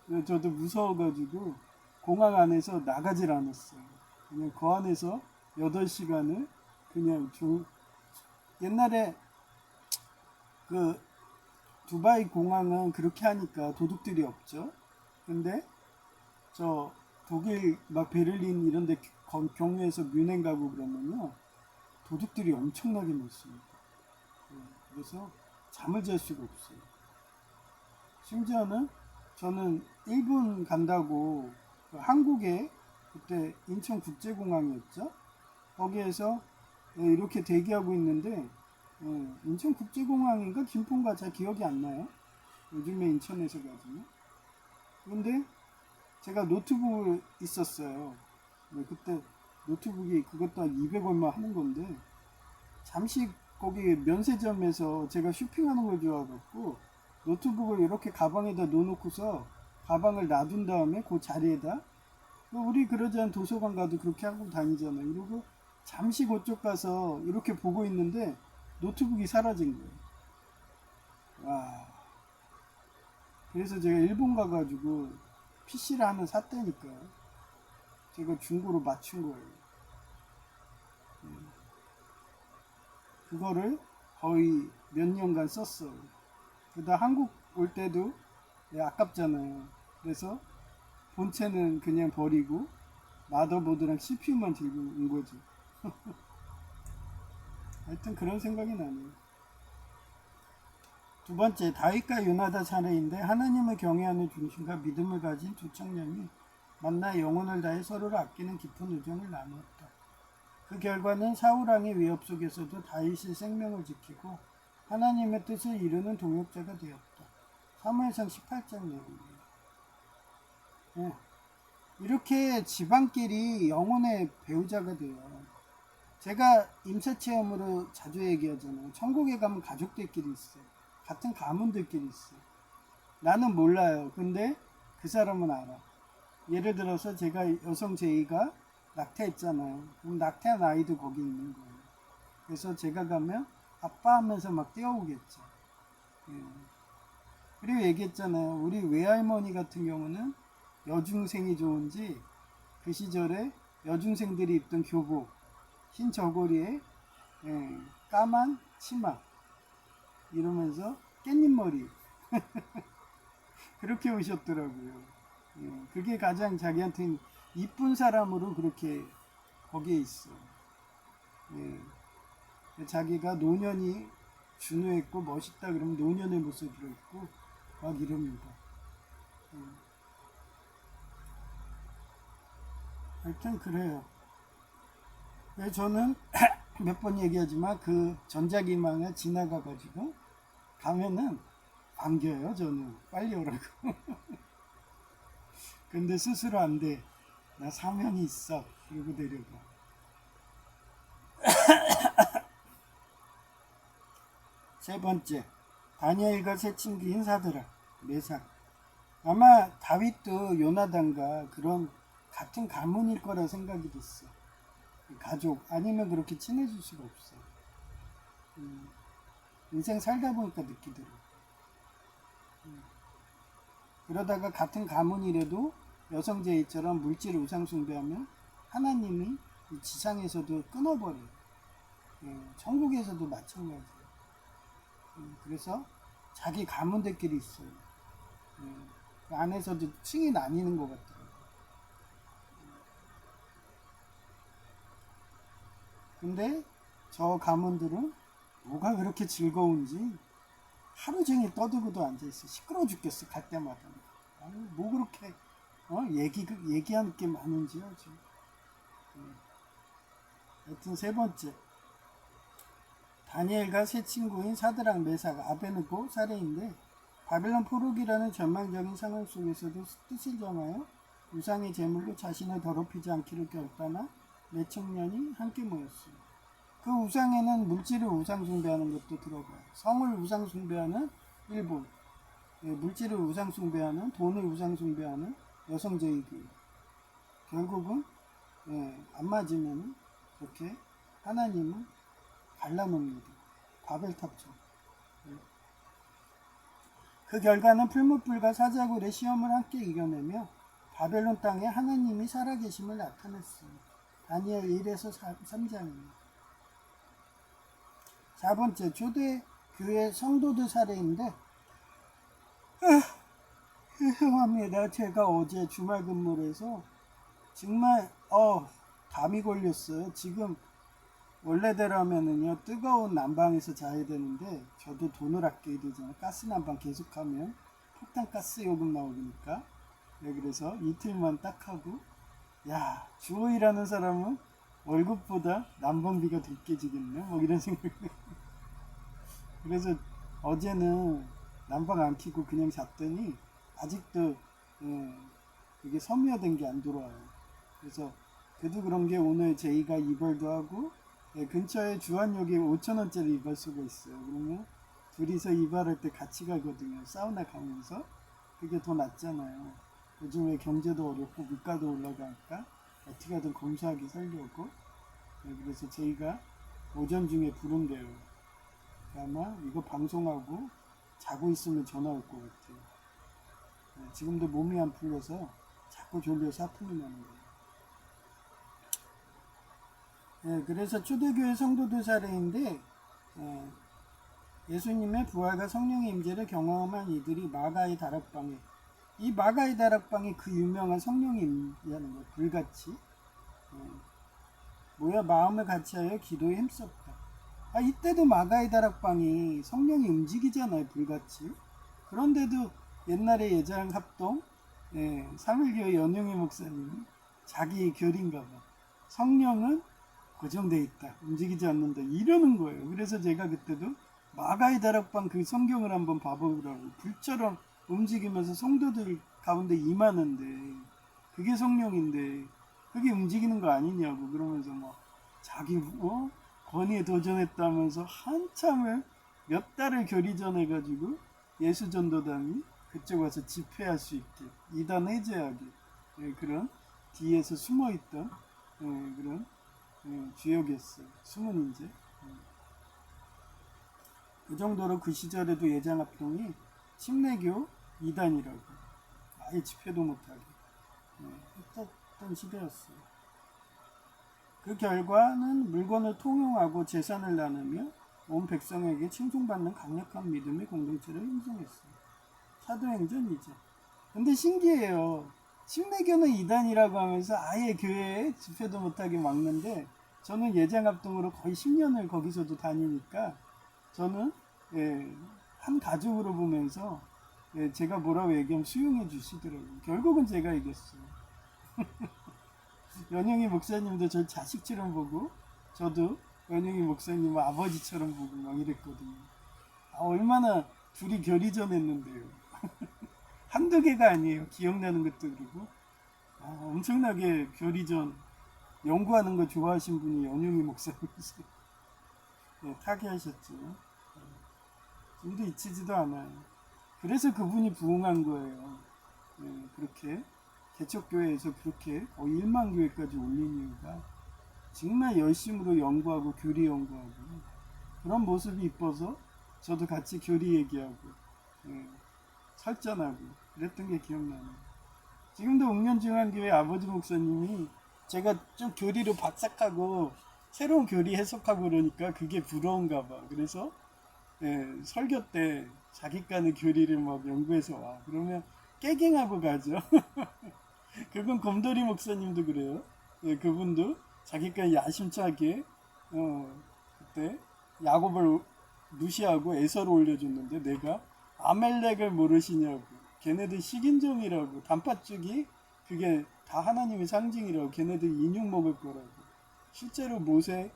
S1: 예. 저도 무서워가지고 공항 안에서 나가질 않았어요. 그냥 그 안에서 8시간을 그냥 옛날에 그 두바이 공항은 그렇게 하니까 도둑들이 없죠. 근데 저 독일 막 베를린 이런 데 경유해서 뮌헨 가고 그러면요. 도둑들이 엄청나게 많습니다. 그래서 잠을 잘 수가 없어요. 심지어는 저는 일본 간다고 한국에 그때 인천국제공항이었죠. 거기에서 이렇게 대기하고 있는데 인천국제공항인가 김포인가 잘 기억이 안 나요. 요즘에 인천에서 가지고. 근데 제가 노트북을 있었어요. 그때 노트북이 그것도 한 200 얼마 하는 건데 잠시 거기 면세점에서 제가 쇼핑하는 걸 좋아해갖고 노트북을 이렇게 가방에다 넣어놓고서 가방을 놔둔 다음에 그 자리에다 우리 그러지 않은 도서관 가도 그렇게 하고 다니잖아요. 그리고 잠시 그쪽 가서 이렇게 보고 있는데 노트북이 사라진 거예요. 와. 그래서 제가 일본 가가지고 PC를 하나 샀다니까요. 제가 중고로 맞춘 거예요. 그거를 거의 몇 년간 썼어요. 그다 한국 올 때도 아깝잖아요. 그래서 본체는 그냥 버리고 마더보드랑 CPU만 들고 온 거죠. 하여튼 그런 생각이 나네요. 두 번째, 다윗과 요나단 사례인데 하나님을 경외하는 중심과 믿음을 가진 두 청년이 만나 영혼을 다해 서로를 아끼는 깊은 우정을 나누었다. 그 결과는 사울왕의 위협 속에서도 다윗의 생명을 지키고 하나님의 뜻을 이루는 동역자가 되었다. 사무엘상 18장 내용이에요. 네. 이렇게 집안끼리 영혼의 배우자가 돼요. 제가 임사체험으로 자주 얘기하잖아요. 천국에 가면 가족들끼리 있어요. 같은 가문들끼리 있어요. 나는 몰라요. 근데 그 사람은 알아. 예를 들어서 제가 여성 제이가 낙태했잖아요. 그럼 낙태한 아이도 거기 있는 거예요. 그래서 제가 가면 아빠 하면서 막 뛰어오겠죠. 예. 그리고 얘기했잖아요. 우리 외할머니 같은 경우는 여중생이 좋은지 그 시절에 여중생들이 입던 교복, 흰 저고리에 까만 치마 이러면서 깻잎머리 그렇게 오셨더라고요. 그게 가장 자기한테는 이쁜 사람으로 그렇게 거기에 있어. 자기가 노년이 준우했고 멋있다 그러면 노년의 모습으로 있고 막 이럽니다. 하여튼 그래요. 저는 몇 번 얘기하지만 그 전자기망을 지나가가지고 가면은 반겨요. 저는 빨리 오라고. 근데 스스로 안 돼. 나 사명이 있어. 그러고 내려가. 세 번째, 다니엘과 세 친구인 사드락, 메삭. 아마 다윗도 요나단과 그런 같은 가문일 거라 생각이 됐어. 가족 아니면 그렇게 친해질 수가 없어. 인생 살다 보니까 느끼더라고. 그러다가 같은 가문이라도 여성제이처럼 물질 우상 숭배하면 하나님이 이 지상에서도 끊어버려요. 천국에서도 마찬가지예요. 그래서 자기 가문들끼리 있어요. 그 안에서도 층이 나뉘는 것 같더라고요. 근데 저 가문들은 뭐가 그렇게 즐거운지 하루 종일 떠들고도 앉아있어. 시끄러워 죽겠어. 갈 때마다. 아니, 뭐 그렇게 얘기할 게 많은지요. 지금. 하여튼 세 번째, 다니엘과 세 친구인 사드락, 메삭, 아베느고, 사레인데 바벨론 포로기라는 전망적인 상황 속에서도 뜻을 정하여 우상의 제물로 자신을 더럽히지 않기를 결단한 네 청년이 함께 모였어요. 그 우상에는 물질을 우상 숭배하는 것도 들어가요. 성을 우상 숭배하는 일본, 물질을 우상 숭배하는, 돈을 우상 숭배하는 여성제의 교회. 결국은 안 맞으면 그렇게 하나님은 갈라놓습니다. 바벨탑처럼. 그 결과는 풀무불과 사자굴의 시험을 함께 이겨내며 바벨론 땅에 하나님이 살아계심을 나타냈습니다. 다니엘 1에서 3장입니다. 4번째, 초대교회 성도들 사례인데, 죄송합니다. 제가 어제 주말 근무를 해서 정말 감이 걸렸어요. 지금 원래대로 하면은요, 뜨거운 난방에서 자야 되는데 저도 돈을 아껴야 되잖아요. 가스 난방 계속하면 폭탄 가스 요금 나오니까. 그래서 이틀만 딱 하고, 야, 주로 일하는 사람은 월급보다 난방비가 더 깨지겠네, 뭐 이런 생각이. 그래서 어제는 난방 안 켜고 그냥 잤더니 아직도 그게 섬유화된 게 안 들어와요. 그래서 그래도 그런 게 오늘 제이가 이발도 하고, 근처에 주한역에 5,000원짜리 이발소가 있어요. 그러면 둘이서 이발할 때 같이 가거든요. 사우나 가면서. 그게 더 낫잖아요. 요즘에 경제도 어렵고 물가도 올라가니까 어떻게 하든 검소하게 살려고. 그래서 제이가 오전 중에 부른대요. 아마 이거 방송하고 자고 있으면 전화 올 것 같아요. 지금도 몸이 안 풀려서 자꾸 졸려서 아픔이 나는 거예요. 그래서 초대교회 성도들 사례인데, 예수님의 부활과 성령의 임재를 경험한 이들이 마가의 다락방에, 이 마가의 다락방이 그 유명한 성령의 임재하는 거예요. 불같이 모여 마음을 같이하여 기도에 힘썼다. 이때도 마가의 다락방이 성령이 움직이잖아요. 불같이. 그런데도 옛날에 예장 합동 3일교회 연용희 목사님이 자기 교리인가 봐. 성령은 고정되어 있다. 움직이지 않는다. 이러는 거예요. 그래서 제가 그때도 마가의 다락방 그 성경을 한번 봐보라고. 불처럼 움직이면서 성도들 가운데 임하는데 그게 성령인데 그게 움직이는 거 아니냐고 그러면서 자기 권위에 도전했다면서 한참을 몇 달을 교리전 해가지고 예수전도단이 그쪽 와서 집회할 수 있게 이단 해제하게 그런 뒤에서 숨어있던 그런 주역이었어요. 숨은 인재. 그 정도로 그 시절에도 예장합동이 침례교 이단이라고 아예 집회도 못하게 했던 시대였어요. 그 결과는 물건을 통용하고 재산을 나누며 온 백성에게 칭송받는 강력한 믿음의 공동체를 형성했어요. 사도행전이죠. 근데 신기해요. 침례교는 이단이라고 하면서 아예 교회에 집회도 못하게 막는데 저는 예장합동으로 거의 10년을 거기서도 다니니까 저는 한 가족으로 보면서 제가 뭐라고 얘기하면 수용해 주시더라고요. 결국은 제가 이겼어요. 연영희 목사님도 저 자식처럼 보고 저도 연영희 목사님을 아버지처럼 보고 막 이랬거든요. 얼마나 둘이 결의전 했는데요. 한두 개가 아니에요. 기억나는 것도 그러고 엄청나게 결의전 연구하는 거 좋아하신 분이 연영희 목사님이세요. 타계하셨죠. 지금도 잊히지도 않아요. 그래서 그분이 부흥한 거예요. 그렇게 개척교회에서 그렇게 거의 1만 교회까지 올린 이유가 정말 열심으로 연구하고 교리 연구하고 그런 모습이 이뻐서 저도 같이 교리 얘기하고 설전하고 그랬던 게 기억나네요. 지금도 웅년중앙교회 아버지 목사님이 제가 좀 교리로 박삭하고 새로운 교리 해석하고 그러니까 그게 부러운가 봐. 그래서 설교 때 자기간의 교리를 막 연구해서 와. 그러면 깨갱하고 가죠. 그건 곰돌이 목사님도 그래요. 그분도 자기가 야심차게 그때 야곱을 무시하고 에서를 올려줬는데 내가 아멜렉을 모르시냐고. 걔네들 식인종이라고. 단팥죽이 그게 다 하나님의 상징이라고. 걔네들 인육 먹을 거라고. 실제로 모세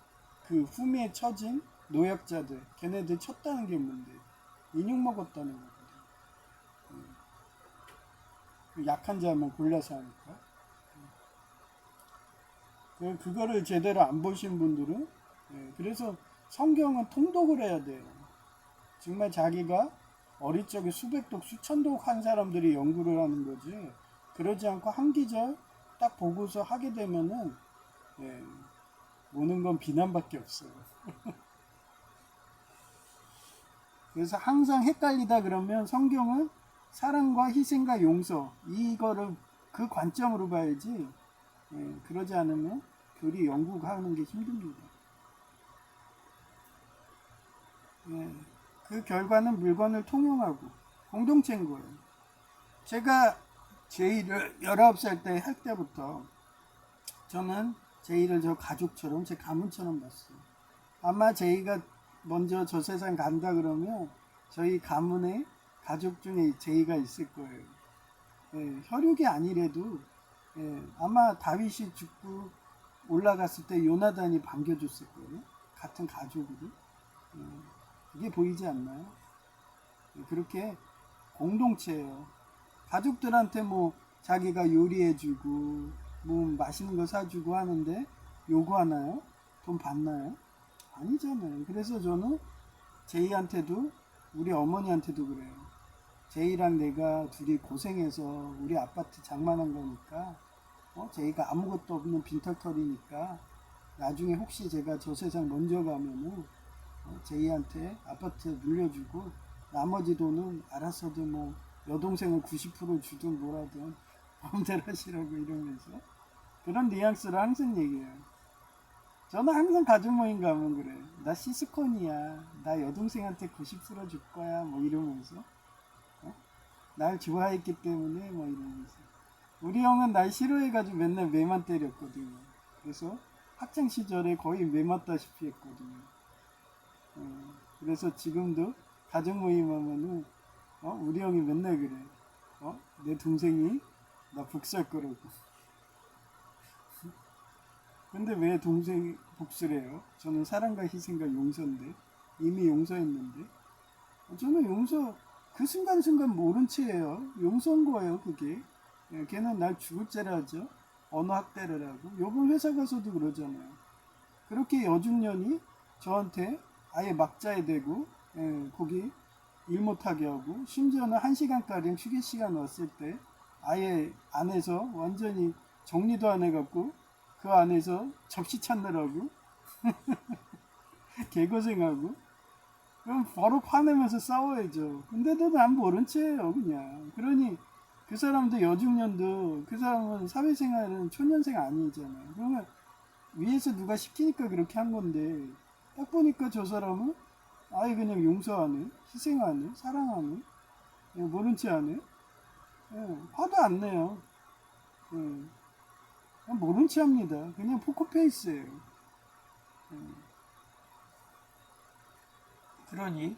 S1: 그 후미에 처진 노약자들 걔네들 쳤다는 게 뭔데? 인육 먹었다는 거거든. 약한 자만 골라서 하니까. 그거를 제대로 안 보신 분들은 그래서 성경은 통독을 해야 돼요. 정말 자기가 어릴 적에 수백독, 수천독 한 사람들이 연구를 하는 거지. 그러지 않고 한 기절 딱 보고서 하게 되면은 오는 건 비난밖에 없어요. 그래서 항상 헷갈리다 그러면 성경은 사랑과 희생과 용서 이거를 그 관점으로 봐야지. 그러지 않으면 교리 연구하는 게 힘듭니다. 그 결과는 물건을 통용하고 공동체인 거예요. 제가 제1을 19살 때 할 때부터 저는 제1을 저 가족처럼 제 가문처럼 봤어요. 아마 제이가 먼저 저 세상 간다 그러면 저희 가문의 가족 중에 제이가 있을 거예요. 혈육이 아니래도 아마 다윗이 죽고 올라갔을 때 요나단이 반겨줬을 거예요. 같은 가족으로. 그게 보이지 않나요? 그렇게 공동체예요. 가족들한테 뭐 자기가 요리해주고 뭐 맛있는 거 사주고 하는데 요구하나요? 돈 받나요? 아니잖아요. 그래서 저는 제이한테도 우리 어머니한테도 그래요. 제이랑 내가 둘이 고생해서 우리 아파트 장만한 거니까 제이가 아무것도 없는 빈털터리니까 나중에 혹시 제가 저 세상 먼저 가면은 제이한테 아파트 물려주고 나머지 돈은 알아서도 뭐 여동생을 90% 주든 뭐라든 마음대로 하시라고 이러면서 그런 뉘앙스를 항상 얘기해요. 저는 항상 가족 모임 가면 그래. 나 시스콘이야. 나 여동생한테 90%줄 거야. 뭐 이러면서 날 좋아했기 때문에 뭐 이러면서 우리 형은 날 싫어해가지고 맨날 매만 때렸거든요. 그래서 학창 시절에 거의 매 맞다시피 했거든요. 그래서 지금도 가족 모임 하면은 우리 형이 맨날 그래. 내 동생이 나 복수할 거라고. 근데 왜 동생이 복수를 해요? 저는 사랑과 희생과 용서인데 이미 용서했는데 저는 용서 그 순간순간 모른 채예요. 용서한 거예요 그게. 걔는 날 죽을 죄를 하죠. 언어 학대를 하고 요번 회사 가서도 그러잖아요. 그렇게 여중년이 저한테 아예 막자에 대고 거기 일 못하게 하고 심지어는 1시간가량 휴게시간 왔을 때 아예 안에서 완전히 정리도 안 해갖고 그 안에서 접시 찾느라고 개고생하고 그럼 바로 화내면서 싸워야죠. 근데도 난 모른 채예요 그냥. 그러니 그 사람도 여중년도 그 사람은 사회생활은 초년생 아니잖아요. 그러면 위에서 누가 시키니까 그렇게 한 건데 딱 보니까 저 사람은 아예 그냥 용서하네, 희생하네, 사랑하네, 모른 채 하네. 화도 안 내요. 모른 채 합니다. 그냥 포커페이스예요. 그러니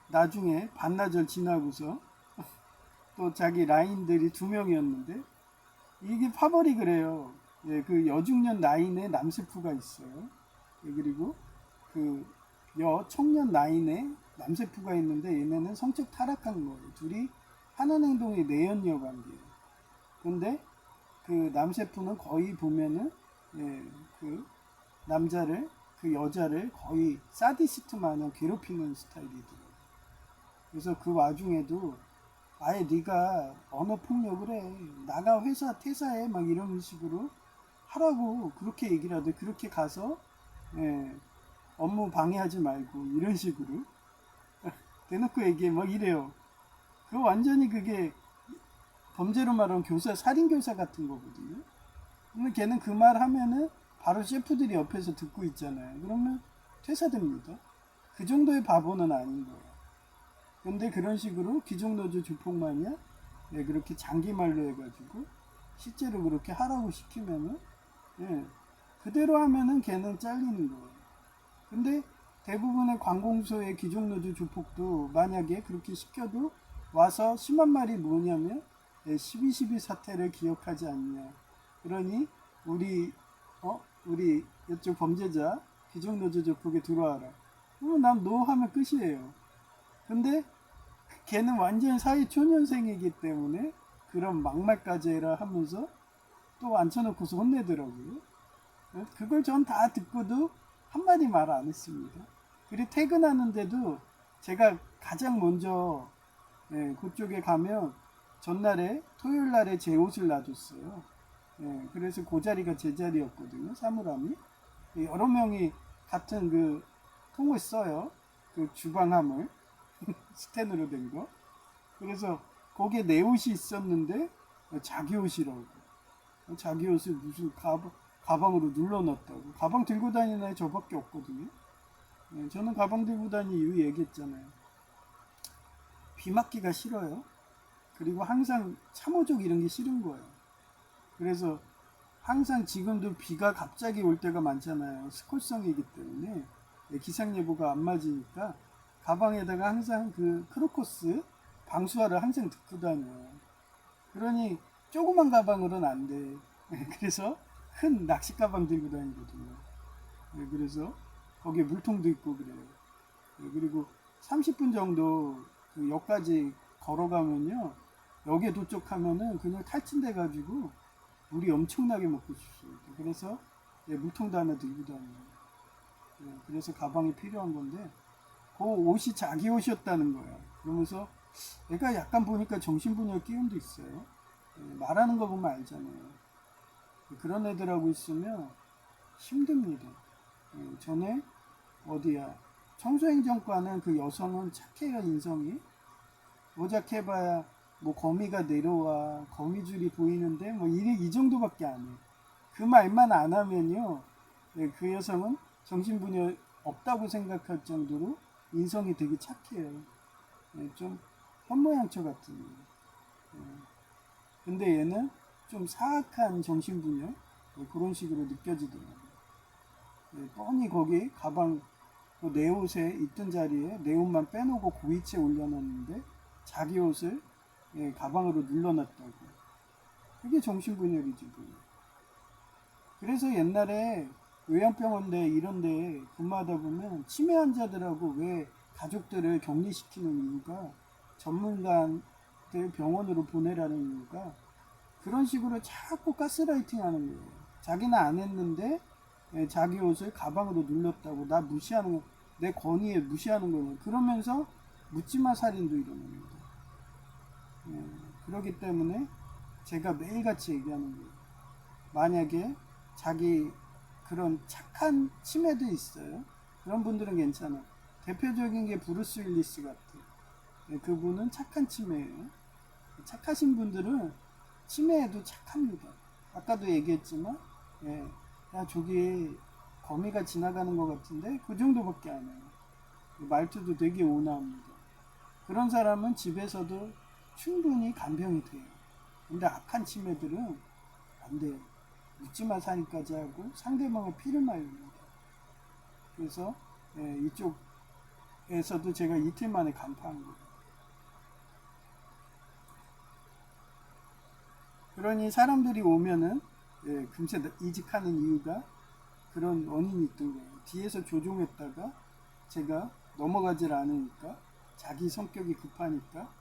S1: 나중에 반나절 지나고서 또 자기 라인들이 2명이었는데 이게 파벌이 그래요. 그 여중년 라인에 남세프가 있어요. 그리고 그 여청년 라인에 남세프가 있는데 얘네는 성적 타락한 거예요. 둘이 하나행동의 내연녀 관계예요. 근데 그 남세프는 거의 보면은 그 남자를 그 여자를 거의 사디스트 마냥 괴롭히는 스타일이더라고요. 그래서 그 와중에도 아예 네가 언어 폭력을 해. 나가 회사 퇴사해. 막 이런 식으로 하라고 그렇게 얘기를 하되 그렇게 가서 업무 방해하지 말고 이런 식으로 대놓고 얘기해 막 이래요. 그 완전히 그게 범죄로 말하면 교사, 살인교사 같은 거거든요. 근데 걔는 그 말 하면은 바로 셰프들이 옆에서 듣고 있잖아요. 그러면 퇴사됩니다. 그 정도의 바보는 아닌 거예요. 근데 그런 식으로 기종노조 조폭마냥 그렇게 장기말로 해가지고 실제로 그렇게 하라고 시키면은 그대로 하면은 걔는 잘리는 거예요. 근데 대부분의 관공서의 기종노조 조폭도 만약에 그렇게 시켜도 와서 심한 말이 뭐냐면 12.12 사태를 기억하지 않냐. 그러니 우리 이쪽 범죄자 기종노조 조폭에 들어와라. 그러면 난 노 하면 끝이에요. 근데 걔는 완전 사회 초년생이기 때문에 그런 막말까지 해라 하면서 또 앉혀놓고서 혼내더라고요. 그걸 전 다 듣고도 한마디 말 안 했습니다. 그리고 퇴근하는데도 제가 가장 먼저 그쪽에 가면 전날에 토요일 날에 제 옷을 놔뒀어요. 그래서 그 자리가 제 자리였거든요. 사물함이 여러 명이 같은 그 통을 써요. 그 주방함을 스텐으로 된 거. 그래서 거기에 내 옷이 있었는데 자기 옷이라고. 자기 옷을 무슨 가방으로 눌러놨다고. 가방 들고 다니는 애 저밖에 없거든요. 저는 가방 들고 다니는 이유 얘기했잖아요. 비 맞기가 싫어요. 그리고 항상 참호족 이런 게 싫은 거예요. 그래서 항상 지금도 비가 갑자기 올 때가 많잖아요. 스콜성이기 때문에 기상 예보가 안 맞으니까 가방에다가 항상 그 크로코스 방수화를 항상 넣고 다녀요. 그러니 조그만 가방으로는 안 돼. 그래서 큰 낚시 가방 들고 다니거든요. 그래서 거기에 물통도 있고 그래요. 그리고 30분 정도 그 역까지 걸어가면요. 역에 도착하면은 그냥 탈진돼 가지고 물이 엄청나게 먹고 싶습니다. 그래서 물통도 하나 들고 다녀요. 그래서 가방이 필요한 건데 그 옷이 자기 옷이었다는 거예요. 그러면서 얘가 약간 보니까 정신분열 기운도 있어요. 말하는 거 보면 알잖아요. 그런 애들하고 있으면 힘듭니다. 전에 어디야 청소행정과는 그 여성은 착해요. 인성이 오작해봐야 뭐 거미가 내려와 거미줄이 보이는데 뭐 이 정도밖에 안 해. 그 말만 안 하면요 그 여성은 정신분열 없다고 생각할 정도로 인성이 되게 착해요. 좀 현모양처 같은. 근데 얘는 좀 사악한 정신분열 그런 식으로 느껴지더라고요. 뻔히 거기 가방 내 옷에 있던 자리에 내 옷만 빼놓고 그 위치에 올려놨는데 자기 옷을 가방으로 눌러놨다고. 그게 정신분열이지 뭐. 그래서 옛날에 요양병원데 이런데 근무하다 보면 치매 환자들하고 왜 가족들을 격리시키는 이유가 전문가들 병원으로 보내라는 이유가 그런 식으로 자꾸 가스라이팅 하는 거예요. 자기는 안 했는데 자기 옷을 가방으로 눌렀다고 나 무시하는 거, 내 권위에 무시하는 거예요. 그러면서 묻지마 살인도 일어나는 거예요. 그렇기 때문에 제가 매일같이 얘기하는 거예요. 만약에 자기 그런 착한 치매도 있어요. 그런 분들은 괜찮아. 대표적인 게 브루스 윌리스 같아. 그분은 착한 치매예요. 착하신 분들은 치매에도 착합니다. 아까도 얘기했지만, 야 저기 거미가 지나가는 것 같은데 그 정도밖에 안 해요. 말투도 되게 온화합니다. 그런 사람은 집에서도 충분히 간병이 돼요. 근데 악한 치매들은 안 돼요. 묻지마 사니까지 하고 상대방의 피를 말립니다. 그래서 이쪽에서도 제가 이틀 만에 간파한 거예요. 그러니 사람들이 오면은 금세 이직하는 이유가 그런 원인이 있던 거예요. 뒤에서 조종했다가 제가 넘어가질 않으니까 자기 성격이 급하니까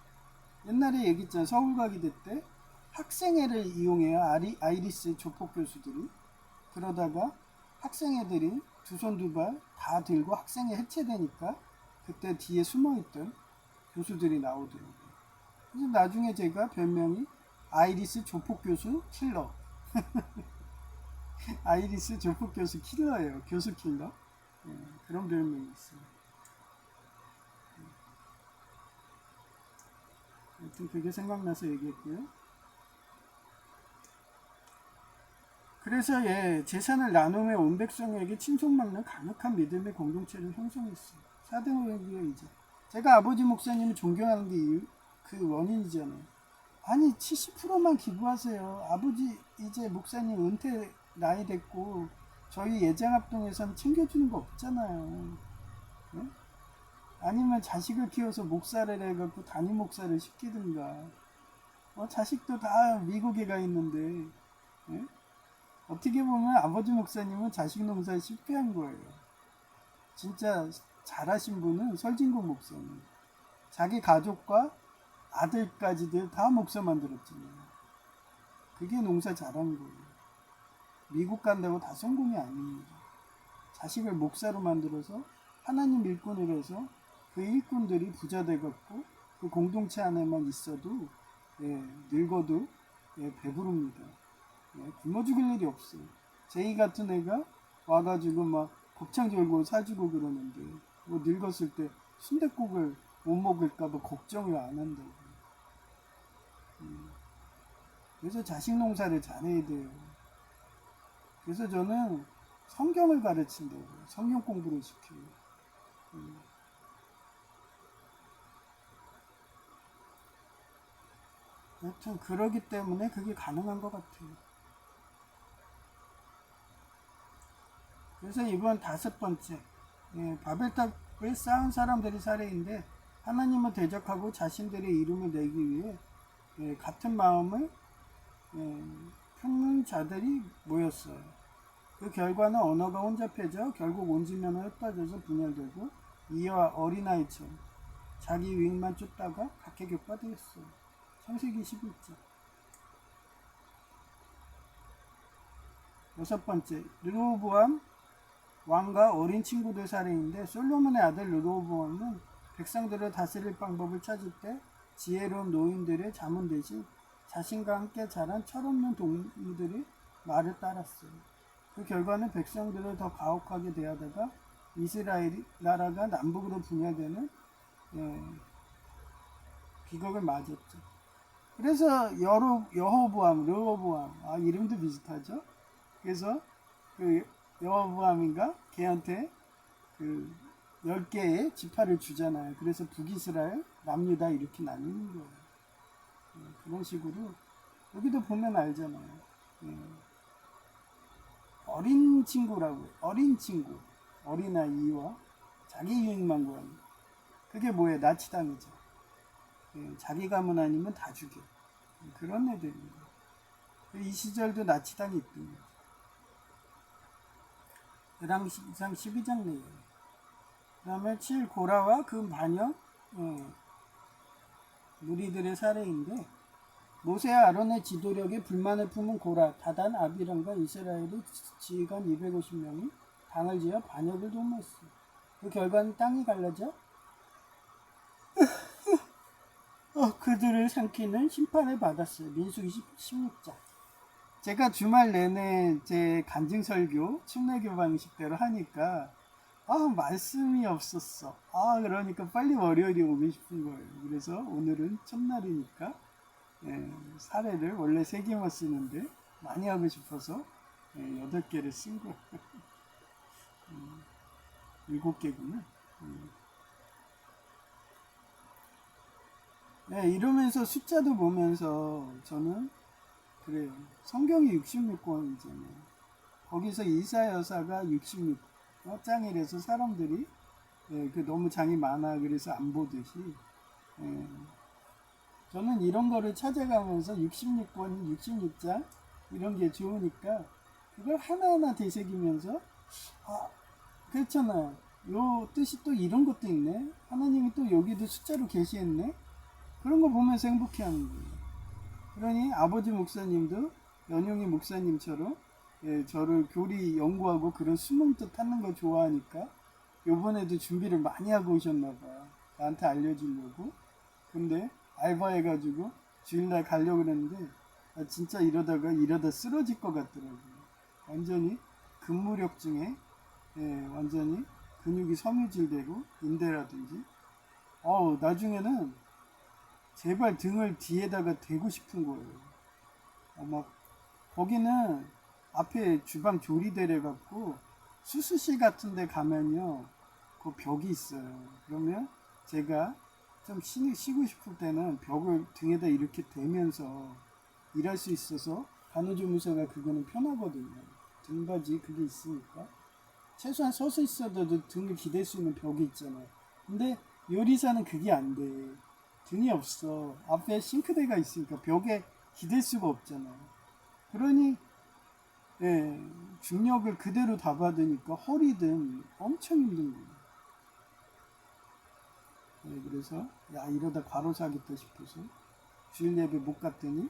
S1: 옛날에 얘기했잖아요. 서울과기대 때 학생회를 이용해요. 아이리스 조폭 교수들이. 그러다가 학생회들이 두 손 두 발 다 들고 학생회 해체되니까 그때 뒤에 숨어있던 교수들이 나오더라고요. 그래서 나중에 제가 별명이 아이리스 조폭 교수 킬러. 아이리스 조폭 교수 킬러예요. 교수 킬러. 그런 별명이 있어요. 하여튼 그게 생각나서 얘기했고요. 그래서 재산을 나눔해 온 백성에게 친속막는 강력한 믿음의 공동체를 형성했어요. 사대오행이에요. 이제 제가 아버지 목사님을 존경하는 게 그 원인이잖아요. 아니 70%만 기부하세요. 아버지 이제 목사님 은퇴 나이 됐고 저희 예장합동에서는 챙겨주는 거 없잖아요. 네? 아니면 자식을 키워서 목사를 해갖고 담임 목사를 시키든가. 자식도 다 미국에 가 있는데 네? 어떻게 보면 아버지 목사님은 자식 농사에 실패한 거예요. 진짜 잘하신 분은 설진국 목사님. 자기 가족과 아들까지들 다 목사 만들었잖아요. 그게 농사 잘한 거예요. 미국 간다고 다 성공이 아닙니다. 자식을 목사로 만들어서 하나님 일꾼을 해서 그 일꾼들이 부자 돼갖고 그 공동체 안에만 있어도 늙어도 배부릅니다. 굶어 죽을 일이 없어요. 제이 같은 애가 와가지고 막 곱창 졸고 사주고 그러는데 뭐 늙었을 때 순댓국을 못 먹을까봐 걱정을 안 한다고. 그래서 자식 농사를 잘해야 돼요. 그래서 저는 성경을 가르친다고. 성경 공부를 시켜요. 여튼 그러기 때문에 그게 가능한 것 같아요. 그래서 이번 5번째 바벨탑을 쌓은 사람들이 사례인데 하나님을 대적하고 자신들의 이름을 내기 위해 같은 마음을 품는 자들이 모였어요. 그 결과는 언어가 혼잡해져 결국 온지면에 흩어져서 분열되고 이와 어린아이처럼 자기 유익만 쫓다가 각계격파 되었어요. 창세기 11장. 6번째 르호보암 왕과 어린 친구들 사례인데 솔로몬의 아들 르호보암은 백성들을 다스릴 방법을 찾을 때 지혜로운 노인들의 자문 대신 자신과 함께 자란 철없는 동무들이 말을 따랐어요. 그 결과는 백성들을 더 가혹하게 대하다가 이스라엘 나라가 남북으로 분열되는 비극을 맞았죠. 그래서 여호보암, 르호보암 이름도 비슷하죠. 그래서 그 여호보암인가 걔한테 그 10개의 지파를 주잖아요. 그래서 북이스라엘, 남유다 이렇게 나뉘는 거예요. 그런 식으로 여기도 보면 알잖아요. 어린 친구라고. 어린 친구. 어린아이와 자기 유익만 구하는. 그게 뭐예요? 나치당이죠. 자기 가문 아니면 다 죽여. 그런 애들입니다. 이 시절도 나치당이 있던 거죠. 열왕기상 12장 내용. 그 다음에 7. 고라와 그 반역 무리들의 사례인데 모세와 아론의 지도력에 불만을 품은 고라, 다단, 아비람과 이스라엘의 지휘관 250명이 당을 지어 반역을 도모했어요. 그 결과는 땅이 갈라져 그들을 삼키는 심판을 받았어요. 민수기 16장. 제가 주말 내내 제 간증설교, 침례교 방식대로 하니까 말씀이 없었어. 그러니까 빨리 월요일이 오고 싶은 거예요. 그래서 오늘은 첫날이니까 사례를 원래 3개만 쓰는데 많이 하고 싶어서 8개를 쓴 거예요. 7개구나. 이러면서 숫자도 보면서 저는 그래요. 성경이 66권이잖아요. 거기서 이사 여사가 66장이라서 사람들이 너무 장이 많아 그래서 안 보듯이 저는 이런 거를 찾아가면서 66권, 66장 이런 게 좋으니까 그걸 하나하나 되새기면서 그렇잖아요. 요 뜻이 또 이런 것도 있네. 하나님이 또 여기도 숫자로 계시했네. 그런 거 보면서 행복해하는 거예요. 그러니 아버지 목사님도 연용이 목사님처럼 저를 교리 연구하고 그런 숨은 뜻 하는 거 좋아하니까 요번에도 준비를 많이 하고 오셨나 봐요. 나한테 알려주려고. 근데 알바해가지고 주일날 가려고 그랬는데 진짜 이러다 쓰러질 것 같더라고요. 완전히 근무력증에 완전히 근육이 섬유질되고 인대라든지 나중에는 제발 등을 뒤에다가 대고 싶은 거예요. 막 거기는 앞에 주방 조리대래 갖고 수술실 같은 데 가면요 그 벽이 있어요. 그러면 제가 좀 쉬고 싶을 때는 벽을 등에다 이렇게 대면서 일할 수 있어서 간호조무사가 그거는 편하거든요. 등받이 그게 있으니까 최소한 서서 있어도 등을 기댈 수 있는 벽이 있잖아요. 근데 요리사는 그게 안 돼. 등이 없어. 앞에 싱크대가 있으니까 벽에 기댈 수가 없잖아요. 그러니 중력을 그대로 다 받으니까 허리든 엄청 힘든 거예요. 그래서 이러다 과로 사겠다 싶어서 주일 예배 못 갔더니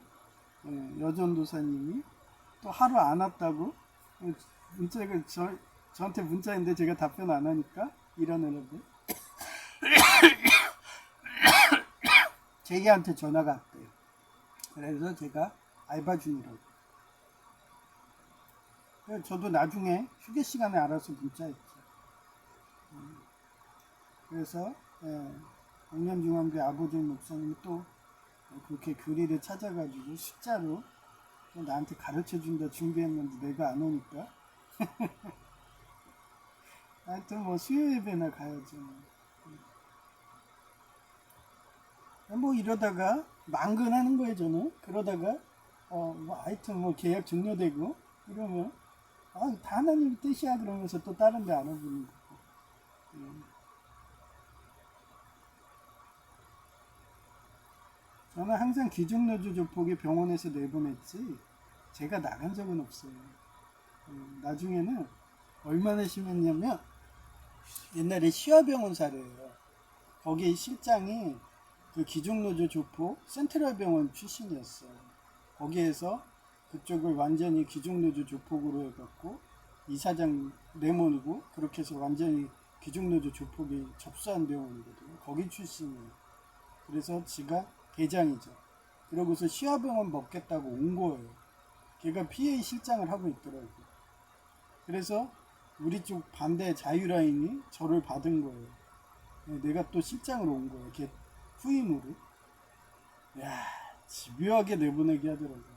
S1: 여전도사님이 또 하루 안 왔다고 문자가 저한테 문자인데 제가 답변 안 하니까 이러느라고 제이한테 전화가 왔대요. 그래서 제가 알바 중이라고. 저도 나중에 휴게 시간에 알아서 문자했죠. 그래서 강남중앙교회 아버지 목사님이 또 그렇게 교리를 찾아가지고 숫자로 또 나한테 가르쳐준다 준비했는데 내가 안 오니까 하여튼 뭐 수요 예배나 가야죠. 뭐 이러다가 망근하는 거예요 저는. 그러다가 뭐 하여튼 뭐 계약 종료되고 이러면 다 하나님 뜻이야 그러면서 또 다른 데 알아보는 거고. 저는 항상 기중노조 조폭이 병원에서 내보냈지 제가 나간 적은 없어요. 나중에는 얼마나 심했냐면 옛날에 시화병원 사례예요. 거기 실장이 그 기중노조 조폭 센트럴병원 출신이었어요. 거기에서 그쪽을 완전히 기중노조 조폭으로 해갖고 이사장 내모르고 그렇게 해서 완전히 기중노조 조폭이 접수한 병원이거든요. 거기 출신이에요. 그래서 지가 대장이죠. 그러고서 시화병원 먹겠다고 온 거예요. 걔가 PA 실장을 하고 있더라고요. 그래서 우리 쪽 반대 자유라인이 저를 받은 거예요. 내가 또 실장으로 온 거예요. 걔 후임으로. 야, 집요하게 내보내게 하더라고요.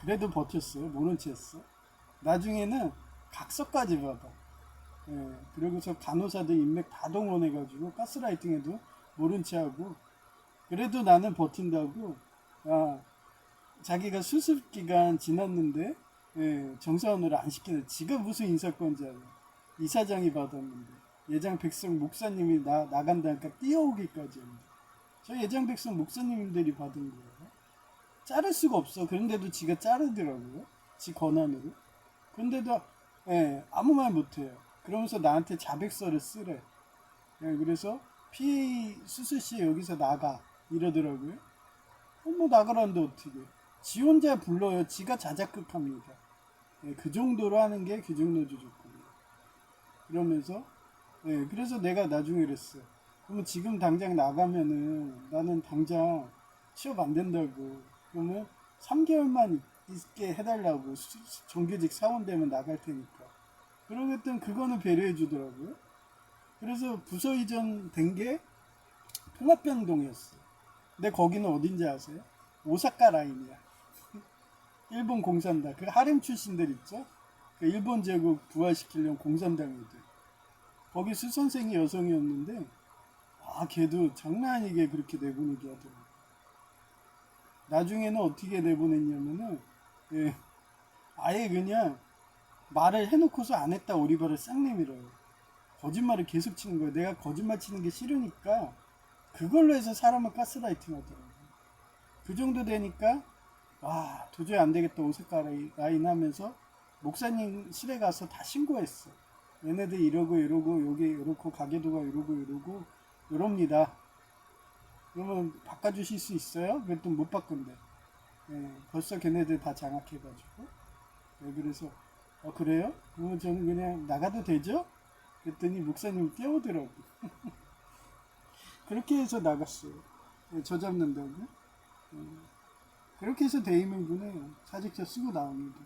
S1: 그래도 버텼어요. 모른 체 했어. 나중에는 각서까지 받아. 그러고서 간호사들 인맥 다 동원해가지고 가스라이팅해도 모른 체 하고. 그래도 나는 버틴다고. 자기가 수습기간 지났는데 정사원으로 안 시키는. 지가 무슨 인사권자야. 이사장이 받았는데 예장 백성 목사님이 나간다니까 뛰어오기까지 했는데. 저 예장 백성 목사님들이 받은 거예요. 자를 수가 없어. 그런데도 지가 자르더라고요. 지 권한으로. 그런데도 아무 말 못해요. 그러면서 나한테 자백서를 쓰래. 그래서 PA 수술씨 여기서 나가 이러더라고요. 뭐 나가라는데 어떻게. 지 혼자 불러요. 지가 자작극합니다. 그 정도로 하는 게 기중노조 조건이에요. 그러면서 그래서 내가 나중에 그랬어. 그러면 지금 당장 나가면은 나는 당장 취업 안 된다고. 그러면 3개월만 있게 해달라고. 정규직 사원 되면 나갈 테니까. 그러겠더니 그거는 배려해 주더라고요. 그래서 부서 이전 된 게 통합병동이었어. 근데 거기는 어딘지 아세요? 오사카 라인이야. 일본 공산당. 그 하렘 출신들 있죠? 그 일본 제국 부활시키려는 공산당이들. 거기 수선생이 여성이었는데 걔도 장난 아니게 그렇게 내보내게 하더라고요. 나중에는 어떻게 내보냈냐면은 아예 그냥 말을 해놓고서 안 했다 오리발을 싹 내밀어요. 거짓말을 계속 치는 거예요. 내가 거짓말 치는 게 싫으니까 그걸로 해서 사람을 가스라이팅 하더라고요. 그 정도 되니까 도저히 안 되겠다 오사카 라인 하면서 목사님 실에 가서 다 신고했어. 얘네들 이러고 여기 이렇고 가게도가 이러고 이럽니다. 그러면 바꿔주실 수 있어요? 그랬더니 못 바꾼대. 벌써 걔네들 다 장악해가지고. 그래서 그래요? 그러면 저는 그냥 나가도 되죠? 그랬더니 목사님 깨우더라고. 그렇게 해서 나갔어요. 저 잡는다고. 그렇게 해서 대의명분해요. 사직서 쓰고 나옵니다.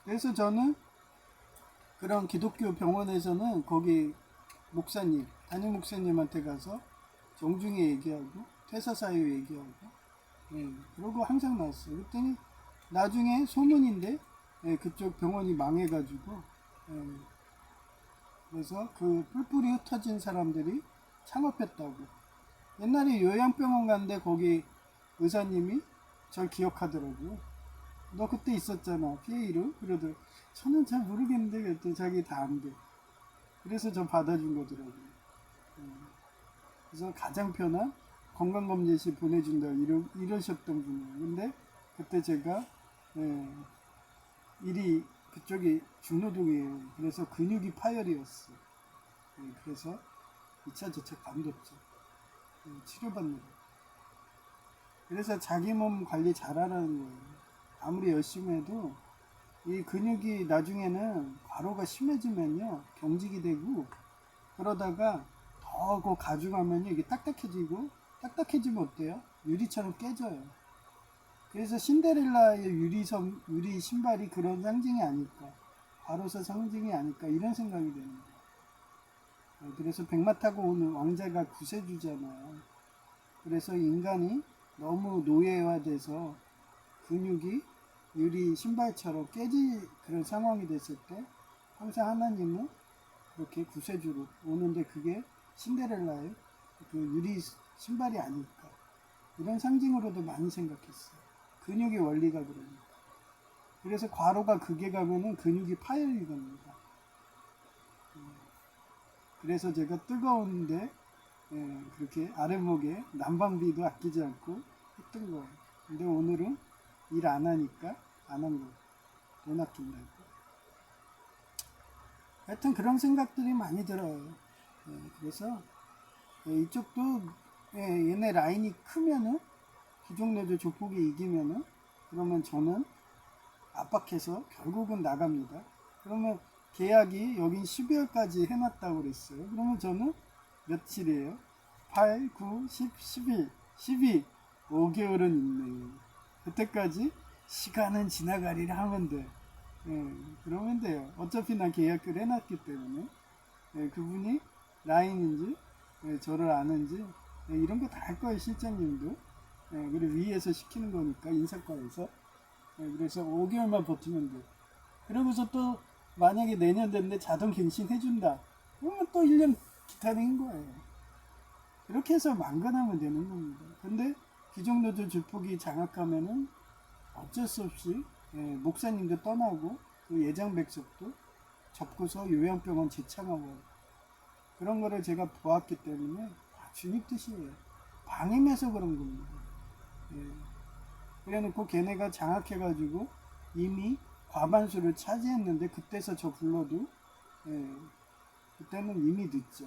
S1: 그래서 저는 그런 기독교 병원에서는 거기 목사님, 담임 목사님한테 가서 정중히 얘기하고 퇴사 사유 얘기하고 그러고 항상 나왔어요. 그랬더니 나중에 소문인데 그쪽 병원이 망해가지고 그래서 그 뿔뿔이 흩어진 사람들이 창업했다고. 옛날에 요양병원 갔는데 거기 의사님이 절 기억하더라고요. 너 그때 있었잖아 PA로. 그러더라고. 저는 잘 모르겠는데 그랬더니 자기 다 안 돼. 그래서 저 받아준 거더라고요. 그래서 가장 편한 건강검진실 보내준다 이러셨던 분이에요. 근데 그때 제가 일이 그쪽이 중노동이에요. 그래서 근육이 파열이었어. 그래서 2차 저책 관뒀죠. 치료받는 거. 그래서 자기 몸 관리 잘하라는 거예요. 아무리 열심히 해도 이 근육이 나중에는 과로가 심해지면요 경직이 되고 그러다가 더 그 가중하면 이게 딱딱해지고 딱딱해지면 어때요? 유리처럼 깨져요. 그래서 신데렐라의 유리 신발이 그런 상징이 아닐까, 과로사 상징이 아닐까 이런 생각이 됩니다. 그래서 백마 타고 오는 왕자가 구세주잖아요. 그래서 인간이 너무 노예화돼서 근육이 유리 신발처럼 깨질 그런 상황이 됐을 때 항상 하나님은 그렇게 구세주로 오는데 그게 신데렐라의 그 유리 신발이 아닐까 이런 상징으로도 많이 생각했어요. 근육의 원리가 그러니까. 그래서 과로가 극에 가면은 근육이 파열이 됩니다. 그래서 제가 뜨거운데 그렇게 아랫목에 난방비도 아끼지 않고 했던 거예요. 근데 오늘은 일 안 하니까 안 한 거예요. 돈 아낀다고. 하여튼 그런 생각들이 많이 들어요. 그래서 이쪽도 얘네 라인이 크면은 기종내조 조폭이 이기면은 그러면 저는 압박해서 결국은 나갑니다. 그러면 계약이 여긴 12월까지 해놨다고 그랬어요. 그러면 저는 며칠이에요? 8, 9, 10, 11, 12, 5개월은 있네요. 그때까지 시간은 지나가리라 하면 돼. 그러면 돼요. 어차피 난 계약을 해놨기 때문에 그분이 라인인지 저를 아는지 이런 거 다 할 거예요. 실장님도. 그리고 위에서 시키는 거니까 인사과에서. 그래서 5개월만 버티면 돼. 그러고서 또 만약에 내년 됐는데 자동 갱신 해준다. 그러면 또 1년 기다리는 거예요. 이렇게 해서 망간하면 되는 겁니다. 근데 기종노조 주폭이 장악하면은 어쩔 수 없이 목사님도 떠나고 그 예장백석도 접고서 요양병원 재창하고 그런 거를 제가 보았기 때문에 다 주님 뜻이에요. 방임해서 그런 겁니다. 그래놓고 걔네가 장악해가지고 이미 과반수를 차지했는데 그때서 저 불러도 그때는 이미 늦죠.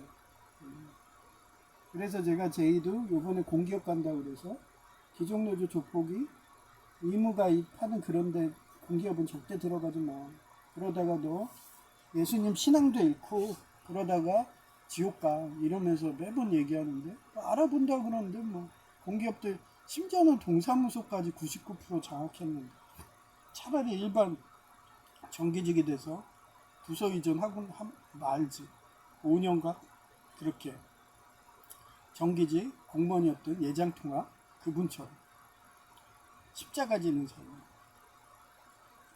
S1: 그래서 제가 제이도 요번에 공기업 간다고 그래서 기종노조 조폭이 의무가입하는 그런데 공기업은 절대 들어가지 마. 그러다가 너 예수님 신앙도 잃고 그러다가 지옥 가 이러면서 매번 얘기하는데 알아본다 그러는데 뭐 공기업들 심지어는 동사무소까지 99% 장악했는데 차라리 일반 정규직이 돼서 부서 이전하고 말지 5년간 그렇게 정규직 공무원이었던 예장통합 그분처럼 십자가 지는 삶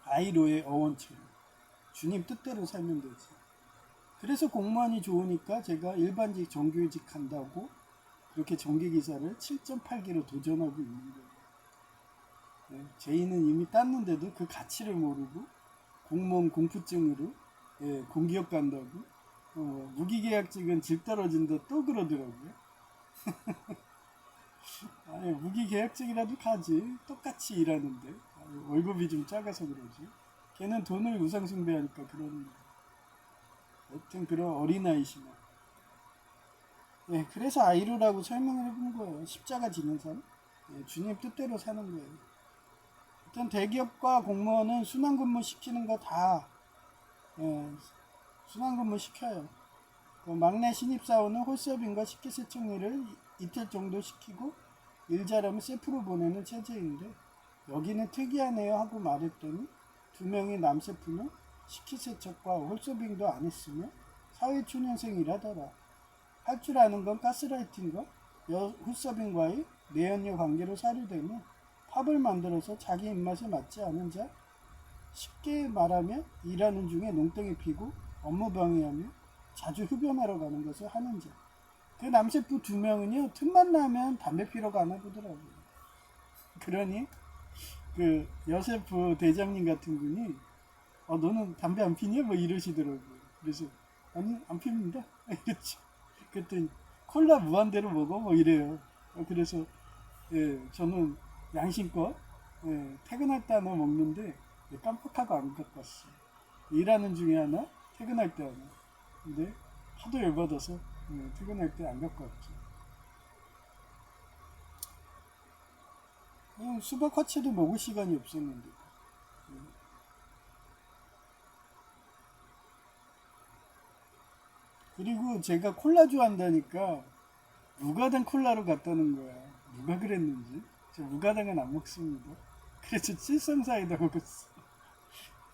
S1: 아이로의 어원처럼 주님 뜻대로 살면 되지. 그래서 공무원이 좋으니까 제가 일반직 정규직 한다고 그렇게 정기기사를 7.8기로 도전하고 있는 거예요. 제이는 이미 땄는데도 그 가치를 모르고 공무원 공포증으로 공기업 간다고 무기계약직은 집 떨어진다 또 그러더라고요. 아니, 무기계약직이라도 가지 똑같이 일하는데 월급이 좀 작아서 그러지. 걔는 돈을 우상숭배하니까 그러는 거예요. 여튼 그런 어린아이시나. 그래서 아이루라고 설명을 해본 거예요. 십자가 지는 삶. 주님 뜻대로 사는 거예요. 일단 대기업과 공무원은 순환근무 시키는 거 다 순환근무 시켜요. 그 막내 신입사원은 홀서빙과 식기세척일을 이틀 정도 시키고 일 잘하면 셀프로 보내는 체제인데 여기는 특이하네요 하고 말했더니 2명의 남셰프는 식기세척과 홀서빙도 안 했으며 사회초년생이라더라. 할 줄 아는 건 가스라이팅과 홀서빙과의 내연녀 관계로 사료되며 팝을 만들어서 자기 입맛에 맞지 않은 자 쉽게 말하면 일하는 중에 농땡이 피고 업무 방해하며 자주 흡연하러 가는 것을 하는 자. 그 남셰프 2명은요 틈만 나면 담배 피러 가나 보더라고요. 그러니 그 여셰프 대장님 같은 분이 너는 담배 안 피냐? 뭐 이러시더라고요. 그래서 아니 안 핍니다. 이랬죠. 그랬더니 콜라 무한대로 먹어? 뭐 이래요. 그래서 저는 양심껏 퇴근할 때 하나 먹는데 깜빡하고 안 갖고 왔어요. 일하는 중에 하나, 퇴근할 때 하나. 근데 하도 열받아서 퇴근할 때 안 갖고 왔죠. 수박 화채도 먹을 시간이 없었는데 그리고 제가 콜라 좋아한다니까 무가당 콜라로 갔다는 거야. 누가 그랬는지. 저 무가당은 안 먹습니다. 그래서 칠성사이다 먹었어.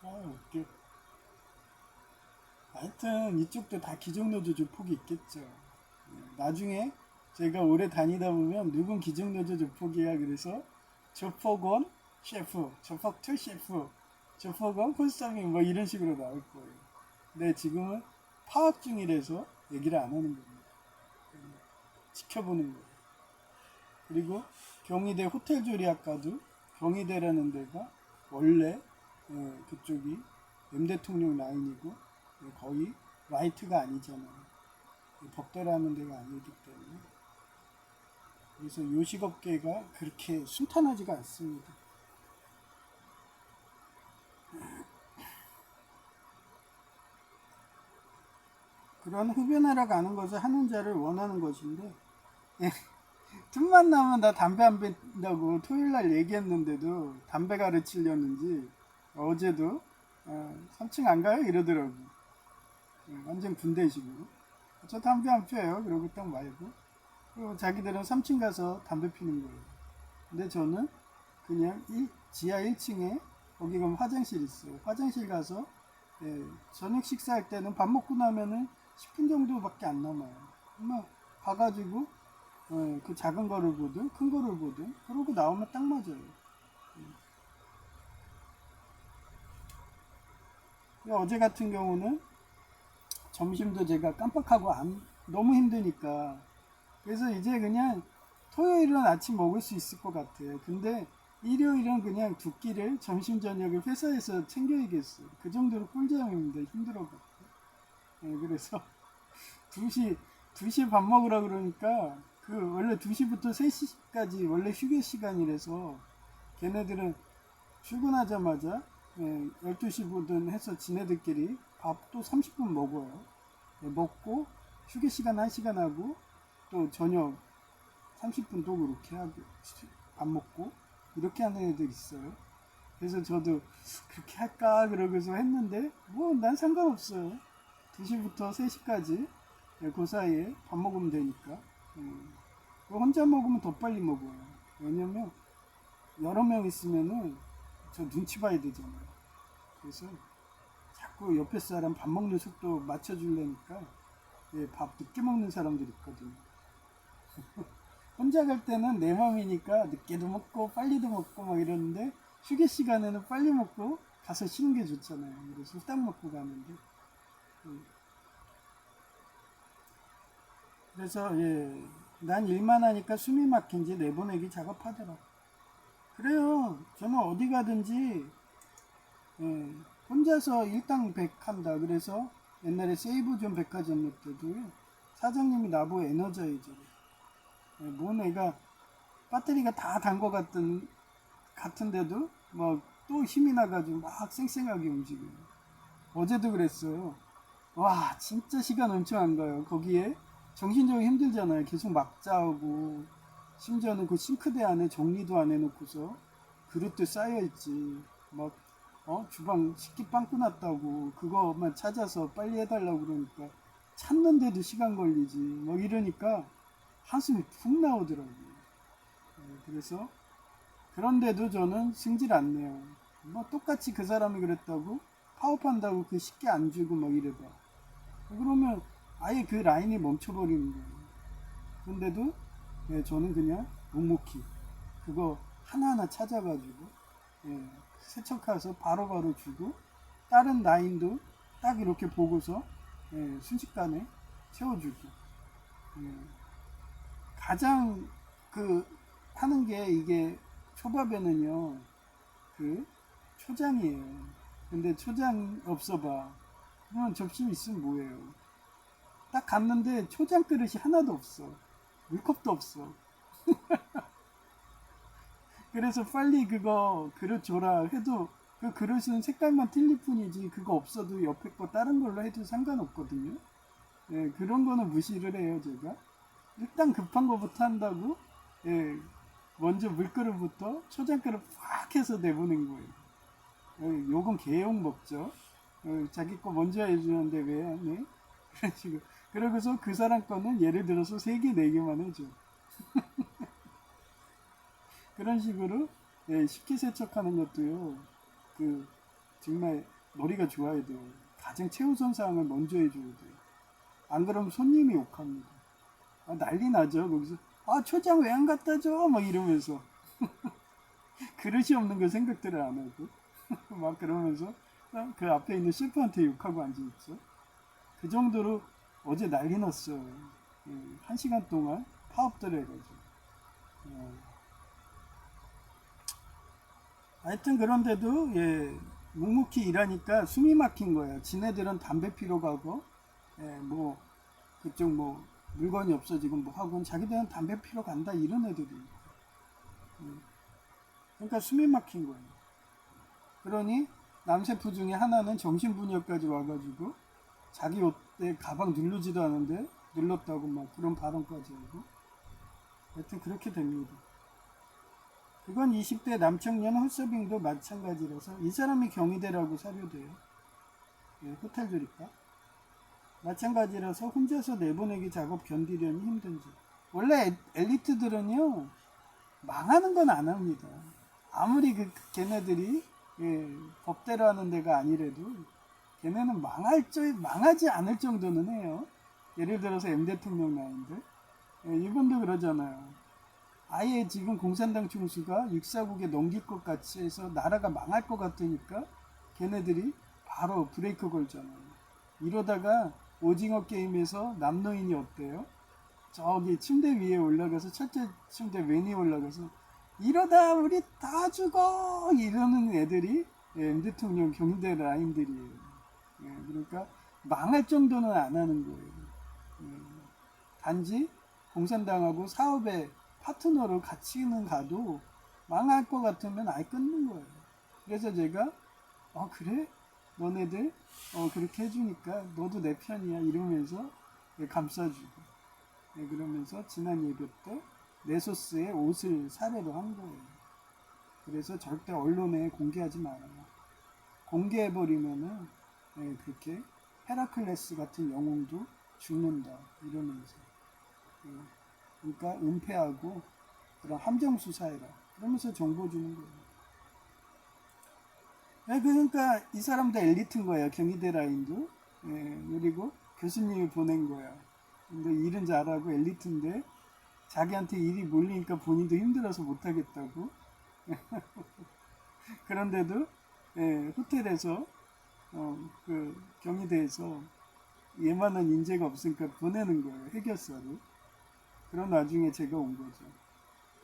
S1: 아, 웃겨. 하여튼 이쪽도 다 기종노조 조폭이 있겠죠. 나중에 제가 오래 다니다 보면 누군 기종노조 조폭이야. 그래서 조폭원 셰프, 조폭2 셰프, 조폭원 콘서밍 뭐 이런 식으로 나올 거예요. 근데 지금은 파악 중이라서 얘기를 안 하는 겁니다. 지켜보는 거예요. 그리고 경희대 호텔조리학과도 경희대라는 데가 원래 그쪽이 M 대통령 라인이고 거의 라이트가 아니잖아요. 법대라는 데가 아니기 때문에. 그래서 요식업계가 그렇게 순탄하지가 않습니다. 그런 흡연하러 가는 것을 하는 자를 원하는 것인데 틈만 나면 나 담배 안 핀다고 토요일날 얘기했는데도 담배 가르치려는지 어제도 3층 안 가요? 이러더라고. 완전 군대식으로. 저 담배 안 펴요. 그러고 딱 말고. 그리고 자기들은 3층 가서 담배 피는 거예요. 근데 저는 그냥 지하 1층에 거기 가면 화장실 있어요. 화장실 가서 저녁 식사할 때는 밥 먹고 나면은 10분 정도밖에 안 남아요. 아마 가가지고 그 작은 거를 보든 큰 거를 보든 그러고 나오면 딱 맞아요. 어제 같은 경우는 점심도 제가 깜빡하고 너무 힘드니까 그래서 이제 그냥 토요일은 아침 먹을 수 있을 것 같아요. 근데 일요일은 그냥 두 끼를 점심 저녁을 회사에서 챙겨야겠어요. 그 정도로 꿀잠입니다. 힘들어갖고. 그래서 2시 밥 먹으라 그러니까 원래 2시부터 3시까지 원래 휴게 시간이라서 걔네들은 출근하자마자 12시부터 해서 지네들끼리 밥도 30분 먹어요. 먹고 휴게 시간 1시간 하고 또 저녁 30분 또 그렇게 하고 밥 먹고 이렇게 하는 애들 있어요. 그래서 저도 그렇게 할까 그러고서 했는데 뭐 난 상관없어요. 2시부터 3시까지 그 사이에 밥 먹으면 되니까. 혼자 먹으면 더 빨리 먹어요. 왜냐면 여러 명 있으면은 저 눈치 봐야 되잖아요. 그래서 자꾸 옆에 사람 밥 먹는 속도 맞춰주려니까 밥 늦게 먹는 사람들이 있거든요. 혼자 갈 때는 내 맘이니까 늦게도 먹고 빨리도 먹고 막 이러는데 휴게 시간에는 빨리 먹고 가서 쉬는 게 좋잖아요. 그래서 후딱 먹고 가는데 그래서 난 일만 하니까 숨이 막힌지 내보내기 작업하더라. 그래요. 저는 어디 가든지 혼자서 일당백한다. 그래서 옛날에 세이브존 백화점 때도 사장님이 나보고 에너자이저래. 뭔 애가 배터리가 다 단 것 같은데도 막 또 힘이 나가지고 막 쌩쌩하게 움직여요. 어제도 그랬어요. 와 진짜 시간 엄청 안 가요. 거기에 정신적으로 힘들잖아요. 계속 막자하고 심지어는 그 싱크대 안에 정리도 안 해놓고서 그릇도 쌓여있지. 막 주방 식기 빵꾸 났다고 그거만 찾아서 빨리 해달라고 그러니까 찾는데도 시간 걸리지. 막 이러니까 한숨이 푹 나오더라고요. 그래서 그런데도 저는 승질 안 내요. 뭐 똑같이 그 사람이 그랬다고 파업한다고 그 식기 안 주고 막 이래봐. 그러면 아예 그 라인이 멈춰버리는 거예요. 근데도 저는 그냥 묵묵히 그거 하나하나 찾아가지고 세척해서 바로바로 주고 다른 라인도 딱 이렇게 보고서 순식간에 채워주고 가장 하는 게 이게 초밥에는요 그 초장이에요. 근데 초장 없어봐. 그러면 접시 있으면 뭐예요? 딱 갔는데 초장 그릇이 하나도 없어. 물컵도 없어. 그래서 빨리 그거 그릇 줘라 해도 그 그릇은 색깔만 틀릴 뿐이지 그거 없어도 옆에 거 다른 걸로 해도 상관없거든요. 그런 거는 무시를 해요 제가. 일단 급한 거부터 한다고 먼저 물그릇부터 초장그릇 팍 해서 내보낸 거예요. 요건 개욕 먹죠. 자기 거 먼저 해주는데 왜 안 해? 그런 식으로 그러고서 그 사람 거는 예를 들어서 3개, 4개만 해줘. 그런 식으로 예, 식기세척하는 것도요. 그 정말 머리가 좋아야 돼요. 가장 최우선 사항을 먼저 해줘야 돼요. 안 그러면 손님이 욕합니다. 아, 난리 나죠. 거기서 초장 왜 안 갖다 줘? 막 이러면서 그릇이 없는 거 생각들을 안 하고 막 그러면서 그 앞에 있는 셰프한테 욕하고 앉아있죠. 그 정도로 어제 난리 났어요. 1시간 동안 파업들 해가지고. 하여튼 그런데도 예, 묵묵히 일하니까 숨이 막힌 거예요. 지네들은 담배 피러 가고 예, 뭐 그쪽 뭐 물건이 없어지고 뭐 하고 자기들은 담배 피러 간다 이런 애들이. 그러니까 숨이 막힌 거예요. 그러니 남셰프 중에 하나는 정신분열까지 와가지고 자기 옷에 가방 누르지도 않은데 눌렀다고 막 그런 발언까지 하고 하여튼 그렇게 됩니다. 그건 20대 남청년 홀서빙도 마찬가지라서 이 사람이 경희대라고 사료돼요. 예, 호텔 조립과 마찬가지라서 혼자서 내보내기 작업 견디려니 힘든지. 원래 엘리트들은요 망하는 건 안 합니다. 아무리 걔네들이 예, 법대로 하는 데가 아니래도 걔네는 망하지 않을 정도는 해요. 예를 들어서 M 대통령 나인데 예, 이분도 그러잖아요. 아예 지금 공산당 총수가 육사국에 넘길 것 같이 해서 나라가 망할 것 같으니까 걔네들이 바로 브레이크 걸잖아요. 이러다가 오징어 게임에서 남노인이 어때요? 저기 침대 위에 올라가서 첫째 침대 왼에 올라가서 이러다 우리 다 죽어 이러는 애들이 M 대통령 경대 라인들이에요. 그러니까 망할 정도는 안 하는 거예요. 단지 공산당하고 사업에 파트너로 같이는 가도 망할 것 같으면 아예 끊는 거예요. 그래서 제가 그래? 너네들 그렇게 해주니까 너도 내 편이야 이러면서 감싸주고 그러면서 지난 예배 때 네소스의 옷을 사례로 한 거예요. 그래서 절대 언론에 공개하지 말아요. 공개해버리면은 그렇게 헤라클레스 같은 영웅도 죽는다 이러면서 그러니까 은폐하고 그런 함정 수사해라 그러면서 정보 주는 거예요. 그러니까 이 사람도 엘리트인 거예요. 경희대 라인도. 그리고 교수님이 보낸 거야. 근데 일은 잘하고 엘리트인데 자기한테 일이 몰리니까 본인도 힘들어서 못하겠다고. 그런데도 호텔에서 그 경희대에서 얘만한 인재가 없으니까 보내는 거예요. 해결사로. 그런 와중에 제가 온 거죠.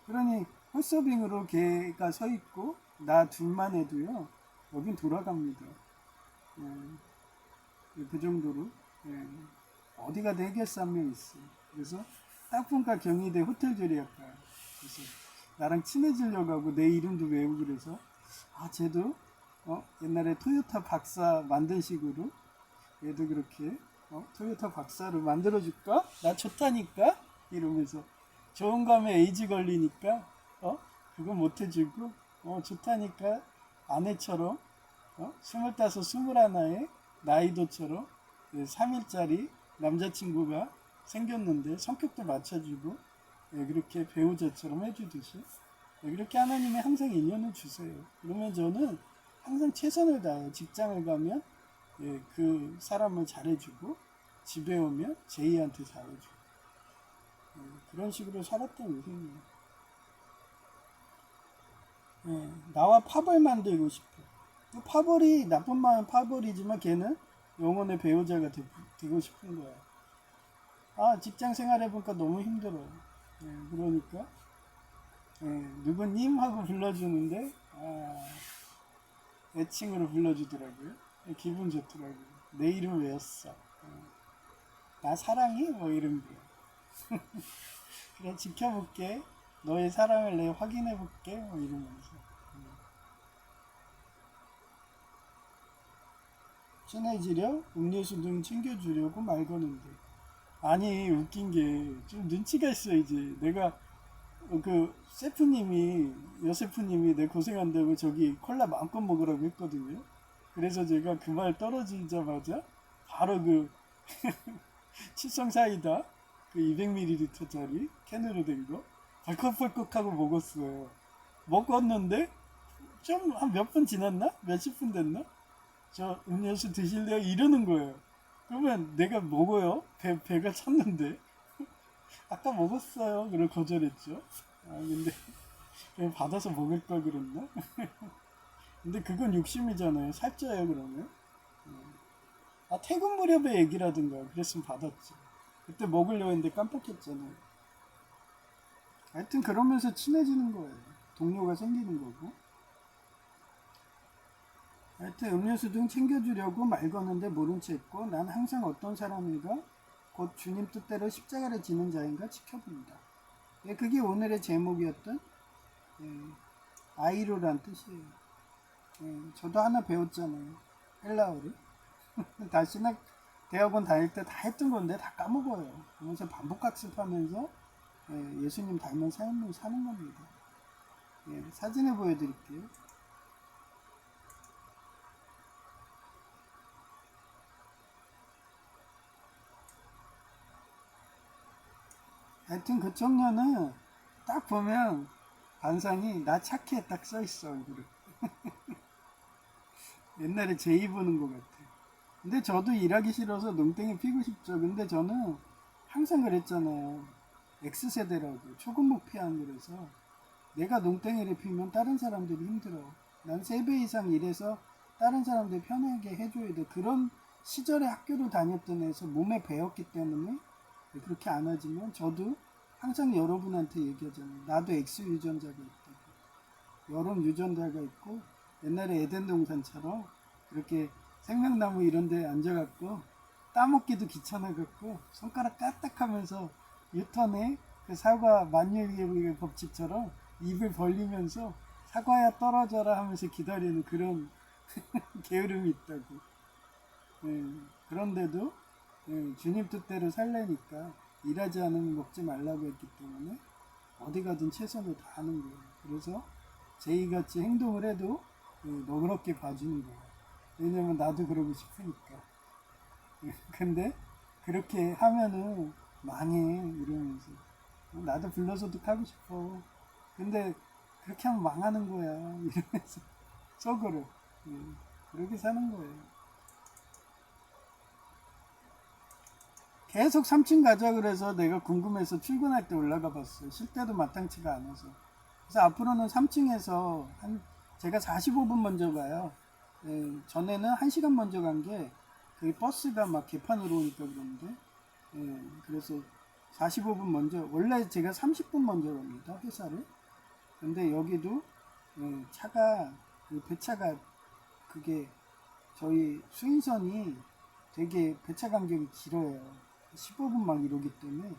S1: 그러니 홀서빙으로 걔가 서 있고 나 둘만 해도요. 여긴 돌아갑니다. 그 정도로 어디 가도 해결사 한 명 있어. 그래서 딱 보니까 경희대 호텔 조리학과. 그래서 나랑 친해지려고 하고 내 이름도 외우고 그래서 쟤도 옛날에 토요타 박사 만든 식으로 얘도 그렇게 토요타 박사로 만들어줄까? 나 좋다니까? 이러면서 좋은 거 하면 에이즈 걸리니까 그거 못해주고 좋다니까 아내처럼 25, 21의 나이도처럼 3일짜리 남자친구가 생겼는데 성격도 맞춰주고 그렇게 배우자처럼 해주듯이 그렇게 하나님이 항상 인연을 주세요. 그러면 저는 항상 최선을 다해요. 직장을 가면 그 사람을 잘해주고 집에 오면 제이한테 잘해주고 그런 식으로 살았던 인생이에요. 나와 팝을 만들고 싶어. 파벌이 나쁜 마음은 파벌이지만 걔는 영혼의 배우자가 되고 싶은 거야. 직장 생활 해보니까 너무 힘들어. 그러니까 누구님 하고 불러주는데 애칭으로 불러주더라고요. 기분 좋더라고요. 내 이름 외웠어. 나 사랑해? 뭐 이런 거. 그래 지켜볼게. 너의 사랑을 내가 확인해볼게. 뭐 이러면서. 친해지려 음료수 등 챙겨주려고 말 거는데 아니 웃긴 게 좀 눈치가 있어야지. 내가 그 셰프님이 여셰프님이 내 고생한다고 저기 콜라 마음껏 먹으라고 했거든요. 그래서 제가 그 말 떨어지자마자 바로 그 칠성 사이다 그 200ml짜리 캔으로 된 거 벌컥벌컥 하고 먹었어요. 먹었는데 좀 한 몇 분 지났나? 몇십 분 됐나? 저 음료수 드실래요? 이러는 거예요. 그러면 내가 먹어요? 배가 찼는데 아까 먹었어요. 그걸 거절했죠. 아 근데 그냥 받아서 먹을 걸 그랬나? 근데 그건 욕심이잖아요. 살쪄요 그러면. 아 퇴근 무렵에 얘기라든가 그랬으면 받았지. 그때 먹으려고 했는데 깜빡했잖아요. 하여튼 그러면서 친해지는 거예요. 동료가 생기는 거고. 하여튼 음료수 등 챙겨주려고 말 거는데 모른 채 했고 난 항상 어떤 사람인가 곧 주님 뜻대로 십자가를 지는 자인가 지켜본다. 예, 그게 오늘의 제목이었던 예, 아이로란 뜻이에요. 예, 저도 하나 배웠잖아요. 헬라어를. 다 신학 대학원 다닐 때 다 했던 건데 다 까먹어요. 그래서 반복학습하면서 예수님 닮은 삶을 사는 겁니다. 예, 사진을 보여드릴게요. 하여튼 그 청년은 딱 보면 반상이 나 착해 딱 써있어 얼굴에. 옛날에 제의 보는 것 같아. 근데 저도 일하기 싫어서 농땡이 피고 싶죠. 근데 저는 항상 그랬잖아요. X세대라고 초급목 피한 그래서 내가 농땡이를 피면 다른 사람들이 힘들어. 난 3배 이상 일해서 다른 사람들 편하게 해줘야 돼. 그런 시절에 학교를 다녔던 애에서 몸에 배웠기 때문에 그렇게 안 하지만 저도 항상 여러분한테 얘기하잖아요. 나도 X 유전자가 있다고. 여론 유전자가 있고 옛날에 에덴 동산처럼 그렇게 생명나무 이런 데 앉아갖고 따먹기도 귀찮아갖고 손가락 까딱하면서 유턴에 그 사과 만유의 법칙처럼 입을 벌리면서 사과야 떨어져라 하면서 기다리는 그런 게으름이 있다고. 예, 그런데도 주님 뜻대로 살려니까 일하지 않으면 먹지 말라고 했기 때문에 어디 가든 최선을 다하는 거예요. 그래서 제이같이 행동을 해도 너그럽게 봐주는 거예요. 왜냐면 나도 그러고 싶으니까. 근데 그렇게 하면은 망해 이러면서 나도 불러서도 하고 싶어. 근데 그렇게 하면 망하는 거야 이러면서 속으로 그렇게 사는 거예요. 계속 3층 가자 그래서 내가 궁금해서 출근할 때 올라가 봤어요. 쉴 때도 마땅치가 않아서. 그래서 앞으로는 3층에서 제가 45분 먼저 가요. 예, 전에는 1시간 먼저 간 게 그 버스가 막 개판으로 오니까 그런데 그래서 45분 먼저 원래 제가 30분 먼저 갑니다 회사를. 근데 여기도 차가 그 배차가 그게 저희 수인선이 되게 배차 간격이 길어요. 15분 막 이러기 때문에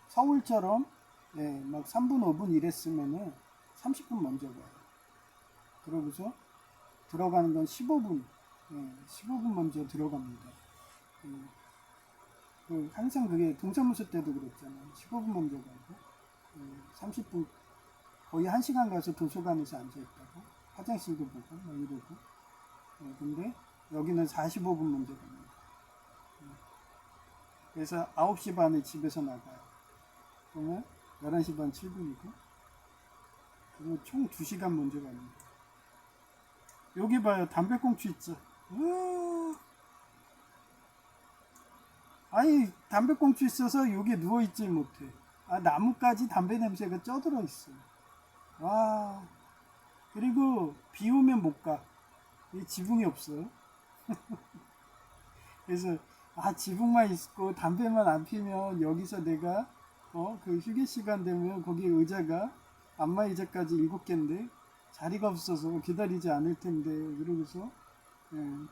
S1: 서울처럼 막 3분 5분 이랬으면은 30분 먼저 가요. 그러고서 들어가는 건 15분 15분 먼저 들어갑니다. 항상 그게 동사무소 때도 그랬잖아요. 15분 먼저 가고 30분 거의 1시간 가서 도서관에서 앉아있다가 화장실도 보고 막 이러고 근데 여기는 45분 먼저 갑니다. 그래서 9시 반에 집에서 나가요. 그러면 11시 반 출근이고 그리고 총 2시간 먼저 갑니다. 여기 봐요. 담배꽁초 있죠. 아니 담배꽁초 있어서 여기 누워있지 못해. 아, 나뭇가지 담배 냄새가 쪄들어 있어. 와. 그리고 비 오면 못 가. 이 지붕이 없어요. 그래서 지붕만 있고 담배만 안 피면 여기서 내가 그 휴게 시간 되면 거기 의자가 안마 의자까지 7개인데 자리가 없어서 기다리지 않을 텐데 그러고서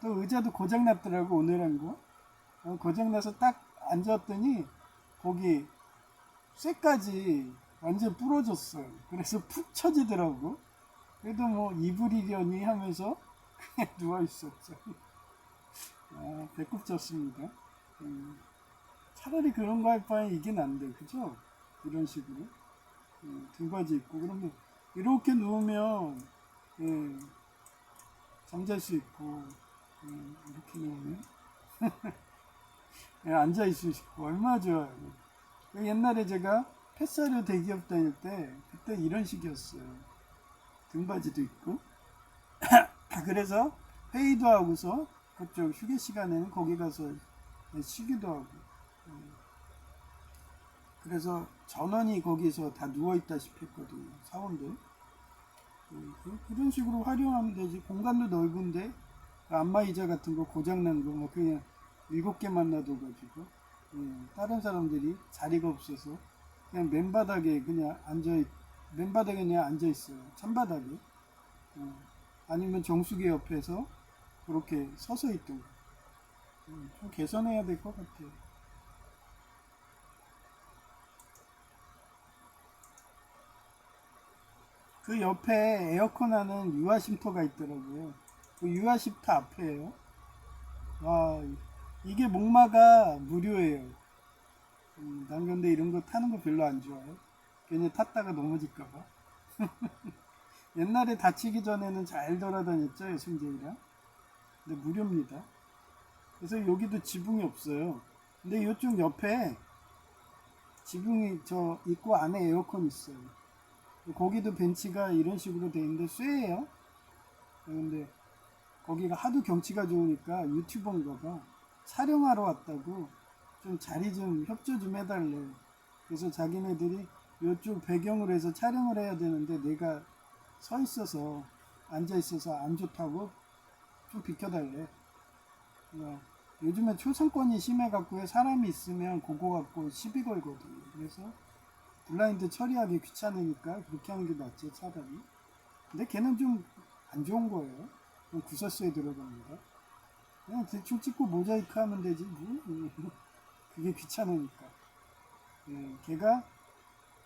S1: 또 의자도 고장 났더라고 오늘 한 거. 고장 나서 딱 앉았더니 거기 쇠까지 완전 부러졌어요. 그래서 푹 처지더라고. 그래도 뭐 이불이려니 하면서 그냥 누워 있었죠. 배꼽 졌습니다. 차라리 그런 거 할 바에 이게 난데, 그죠? 이런 식으로. 등받이 있고, 그러면 이렇게 누우면, 잠잘 수 있고, 이렇게 누우면. 예, 앉아 있을 수 있고 얼마나 좋아요. 옛날에 제가 펫사료 대기업 다닐 때 그때 이런 식이었어요. 등받이도 있고. 그래서 회의도 하고서 그쪽 휴게 시간에는 거기 가서 쉬기도 하고. 그래서 전원이 거기서 다 누워있다시피 했거든요. 사원들. 그런 식으로 활용하면 되지. 공간도 넓은데 안마의자 같은 거 고장난 거 뭐 그냥 7개만 놔둬가지고 다른 사람들이 자리가 없어서 그냥 맨바닥에 그냥 맨바닥에 그냥 앉아 있어요. 찬바닥에. 아니면 정수기 옆에서 그렇게 서서 있던 거. 좀 개선해야 될 것 같아요. 그 옆에 에어컨 하는 유아 쉼터가 있더라고요. 그 유아 쉼터 앞에요. 와, 이게 목마가 무료예요. 난 근데 이런 거 타는 거 별로 안 좋아해. 괜히 탔다가 넘어질까봐. 옛날에 다치기 전에는 잘 돌아다녔죠, 승재이랑. 근데 무료입니다. 그래서 여기도 지붕이 없어요. 근데 이쪽 옆에 지붕이 저 있고 안에 에어컨 있어요. 거기도 벤치가 이런 식으로 돼 있는데 쇠예요. 근데 거기가 하도 경치가 좋으니까 유튜버인가 봐. 촬영하러 왔다고 좀 자리 좀 협조 좀 해달래. 그래서 자기네들이 이쪽 배경으로 해서 촬영을 해야 되는데 내가 서 있어서 앉아 있어서 안 좋다고 좀 비켜달래. 요즘에 초상권이 심해갖고 사람이 있으면 그거 갖고 시비 걸거든요. 그래서 블라인드 처리하기 귀찮으니까 그렇게 하는 게 낫지 차라리. 근데 걔는 좀 안 좋은 거예요. 구설수에 들어갑니다. 그냥 대충 찍고 모자이크 하면 되지 뭐. 그게 귀찮으니까.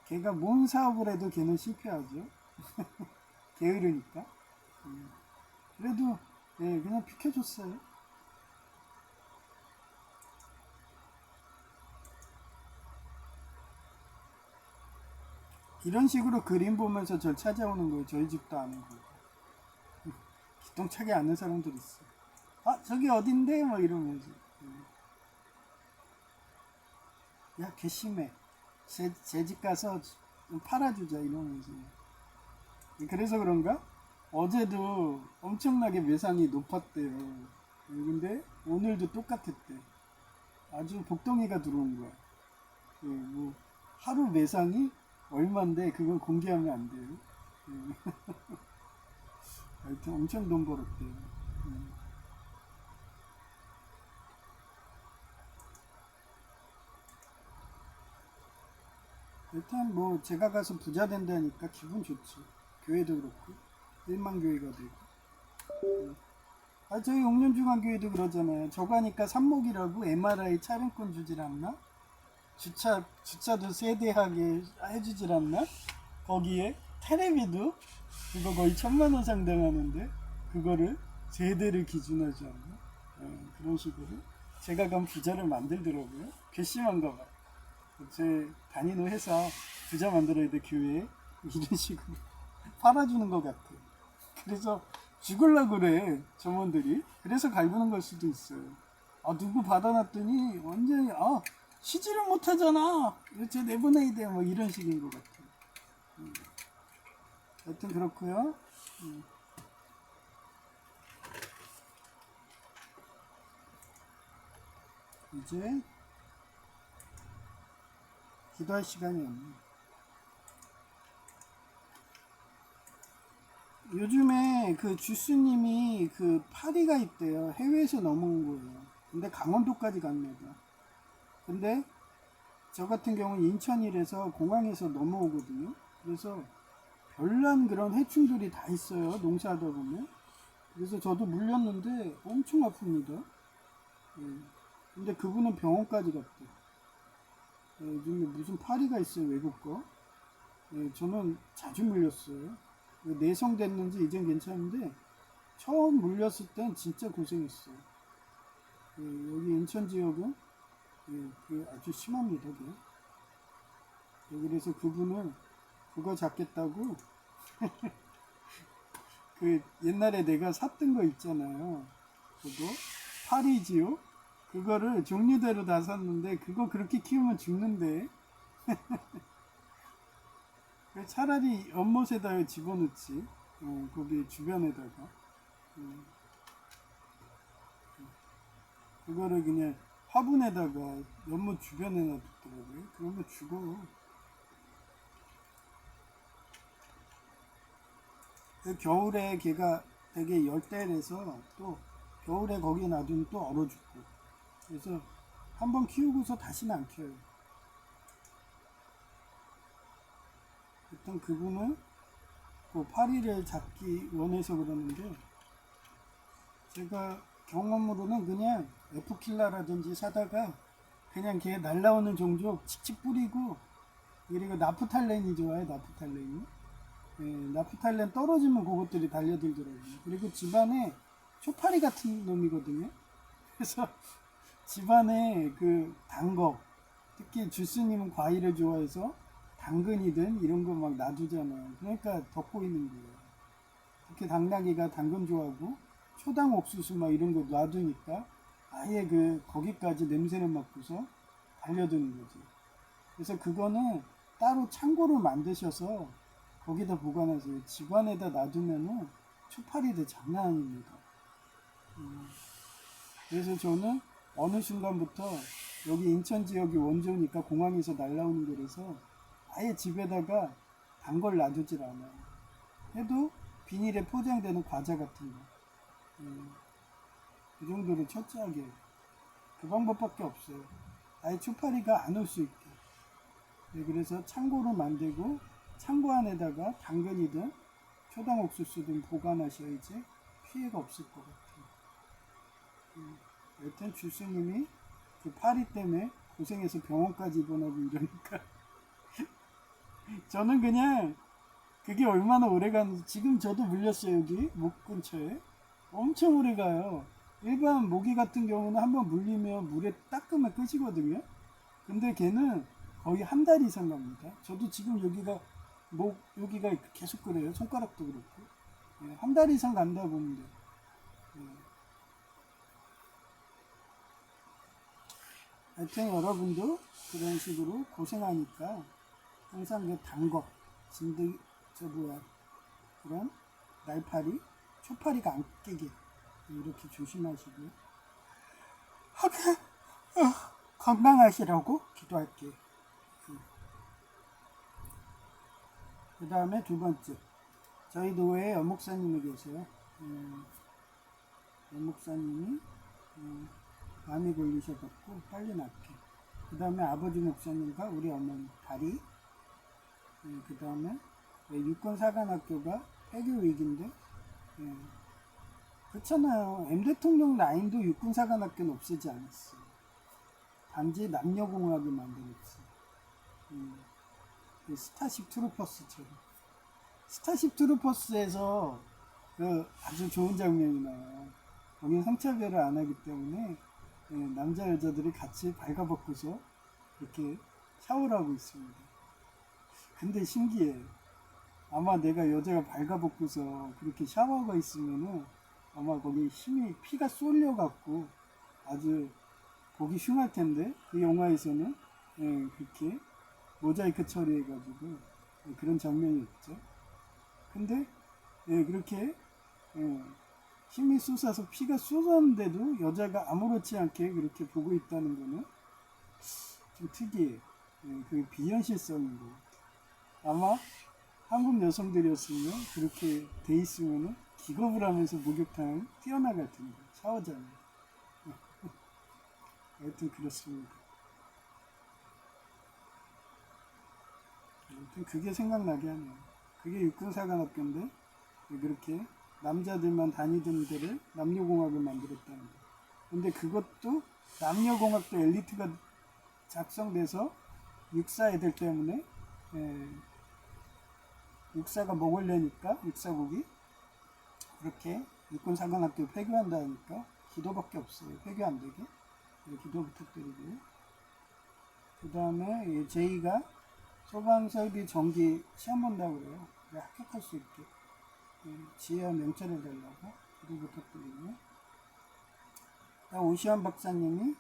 S1: 걔가 뭔 사업을 해도 걔는 실패하죠. 게으르니까. 그래도 그냥 비켜줬어요. 이런 식으로 그림 보면서 절 찾아오는 거예요. 저희 집도 아니고. 기똥차게 아는 사람들 있어. 아 저기 어딘데? 막 이러면서. 야 개심해. 제 집 가서 좀 팔아주자 이러면서. 그래서 그런가? 어제도 엄청나게 매상이 높았대요. 근데 오늘도 똑같았대. 아주 복덩이가 들어온 거야. 뭐 하루 매상이 얼만데 그건 공개하면 안 돼요. 하여튼 엄청 돈 벌었대요. 일단 뭐 제가 가서 부자 된다니까 기분 좋지. 교회도 그렇고 일망교회가 되고. 아 저희 옥년중앙교회도 그러잖아요. 저거 하니까 삽목이라고 MRI 촬영권 주질 않나? 주차도 세대하게 해주질 않나? 거기에 테레비도 그거 거의 1,000만 원 상당하는데 그거를 세대를 기준하지 않나? 그런 식으로 제가 간 부자를 만들더라고요. 괘씸한가 봐. 제 다니는 회사 부자 만들어야 돼 교회에 이런 식으로 팔아주는 것 같아. 그래서 죽을라 그래 점원들이. 그래서 갈구는 걸 수도 있어요. 아 누구 받아놨더니 완전히 쉬지를 못하잖아. 쟤 내보내야 돼. 뭐 이런 식인 것 같아. 하여튼 그렇고요. 이제 기도할 시간이었네. 요즘에 그 주스님이 그 파리가 있대요. 해외에서 넘어온 거예요. 근데 강원도까지 갑니다. 근데 저 같은 경우는 인천이라서 공항에서 넘어오거든요. 그래서 별난 그런 해충들이 다 있어요. 농사하다 보면. 그래서 저도 물렸는데 엄청 아픕니다. 근데 그분은 병원까지 갔대. 요즘에 무슨 파리가 있어요. 외국 거. 저는 자주 물렸어요. 내성됐는지 이젠 괜찮은데 처음 물렸을 땐 진짜 고생했어요. 여기 인천 지역은 아주 심합니다. 그래서 그분은 그거 잡겠다고 그 옛날에 내가 샀던 거 있잖아요. 그거 파리지요. 그거를 종류대로 다 샀는데 그거 그렇게 키우면 죽는데. 차라리 연못에다가 집어넣지. 거기 주변에다가. 그거를 그냥 화분에다가 연못 주변에 놔두더라고요. 그러면 죽어. 겨울에 걔가 되게 열대라서 또 겨울에 거기에 놔두면 또 얼어 죽고. 그래서 한번 키우고서 다시는 안 키워요. 일단 그분은 그 파리를 잡기 원해서 그러는데, 제가 경험으로는 그냥 에프킬라라든지 사다가 그냥 걔 날라오는 종족 칙칙 뿌리고, 그리고 나프탈렌이 좋아요. 나프탈렌이. 나프탈렌 떨어지면 그것들이 달려들더라고요. 그리고 집안에 초파리 같은 놈이거든요. 그래서 집안에 그 단 거, 특히 주스님은 과일을 좋아해서 당근이든 이런 거 막 놔두잖아요. 그러니까 덮고 있는 거예요. 특히 당나귀가 당근 좋아하고 초당 옥수수 막 이런 거 놔두니까 아예 그 거기까지 냄새를 맡고서 달려드는 거지. 그래서 그거는 따로 창고로 만드셔서 거기다 보관하세요. 집안에다 놔두면은 초파리들 장난 아닙니다. 그래서 저는 어느 순간부터 여기 인천 지역이 원조니까 공항에서 날라오는 거라서 아예 집에다가 단 걸 놔두질 않아요. 해도 비닐에 포장되는 과자 같은 거. 그 정도로 철저하게. 그 방법밖에 없어요. 아예 초파리가 안 올 수 있게. 그래서 창고로 만들고 창고 안에다가 당근이든 초당 옥수수든 보관하셔야지 피해가 없을 것 같아요. 여튼 주스님이 그 파리 때문에 고생해서 병원까지 입원하고 이러니까 저는 그냥 그게 얼마나 오래 가는지, 지금 저도 물렸어요. 여기 목 근처에 엄청 오래 가요. 일반 모기 같은 경우는 한번 물리면 물에 닦으면 끝이거든요. 근데 걔는 거의 한 달 이상 갑니다. 저도 지금 여기가 목 여기가 계속 그래요. 손가락도 그렇고. 한 달 이상 간다 보면 돼요. 하여튼 여러분도 그런 식으로 고생하니까 항상 그 단 거, 진드, 그런 날파리, 초파리가 안 깨게 이렇게 조심하시고요. 건강하시라고 기도할게요. 그 다음에 두 번째, 저희 노회에 연목사님이 계세요. 연목사님이 암이 걸리셔갖고 빨리 낫게. 그 다음에 아버지 목사님과 우리 어머니 다리. 그 다음에 육군사관학교가 폐교 위기인데, 그렇잖아요. M 대통령 라인도 육군사관학교는 없애지 않았어요. 단지 남녀공학을 만들었지. 스타쉽 트루퍼스처럼. 스타쉽 트루퍼스에서 그 아주 좋은 장면이 나와요. 거긴 성차별을 안 하기 때문에 남자 여자들이 같이 발가벗고서 이렇게 샤워를 하고 있습니다. 근데 신기해. 아마 내가 여자가 발가벗고서 그렇게 샤워가 있으면은 아마 거기 힘이 피가 쏠려갖고 아주 보기 흉할 텐데, 그 영화에서는 그렇게 모자이크 처리해가지고 그런 장면이 있죠. 근데 그렇게 힘이 솟아서 피가 쏟았는데도 여자가 아무렇지 않게 그렇게 보고 있다는 거는 좀 특이해. 그 비현실성인 것 같아. 아마 한국 여성들이었으면 그렇게 돼 있으면 기겁을 하면서 목욕탕 뛰어나갈 텐데, 샤워장에. 하여튼 그렇습니다. 하여튼 그게 생각나게 하네요. 그게 육군사관학교인데 그렇게 남자들만 다니던 데를 남녀공학을 만들었다는 거. 근데 그것도 남녀공학도 엘리트가 작성돼서 육사 애들 때문에 육사가 먹으려니까 육사국이 그렇게 육군사관학교 폐교한다니까 기도밖에 없어요. 폐교 안 되게. 기도 부탁드리고요. 그 다음에 제2가 소방설비 정기 시험 본다고 그래요. 합격할 수 있게 지혜와 명찰을 달라고 기도 부탁드리고요. 오시환 박사님이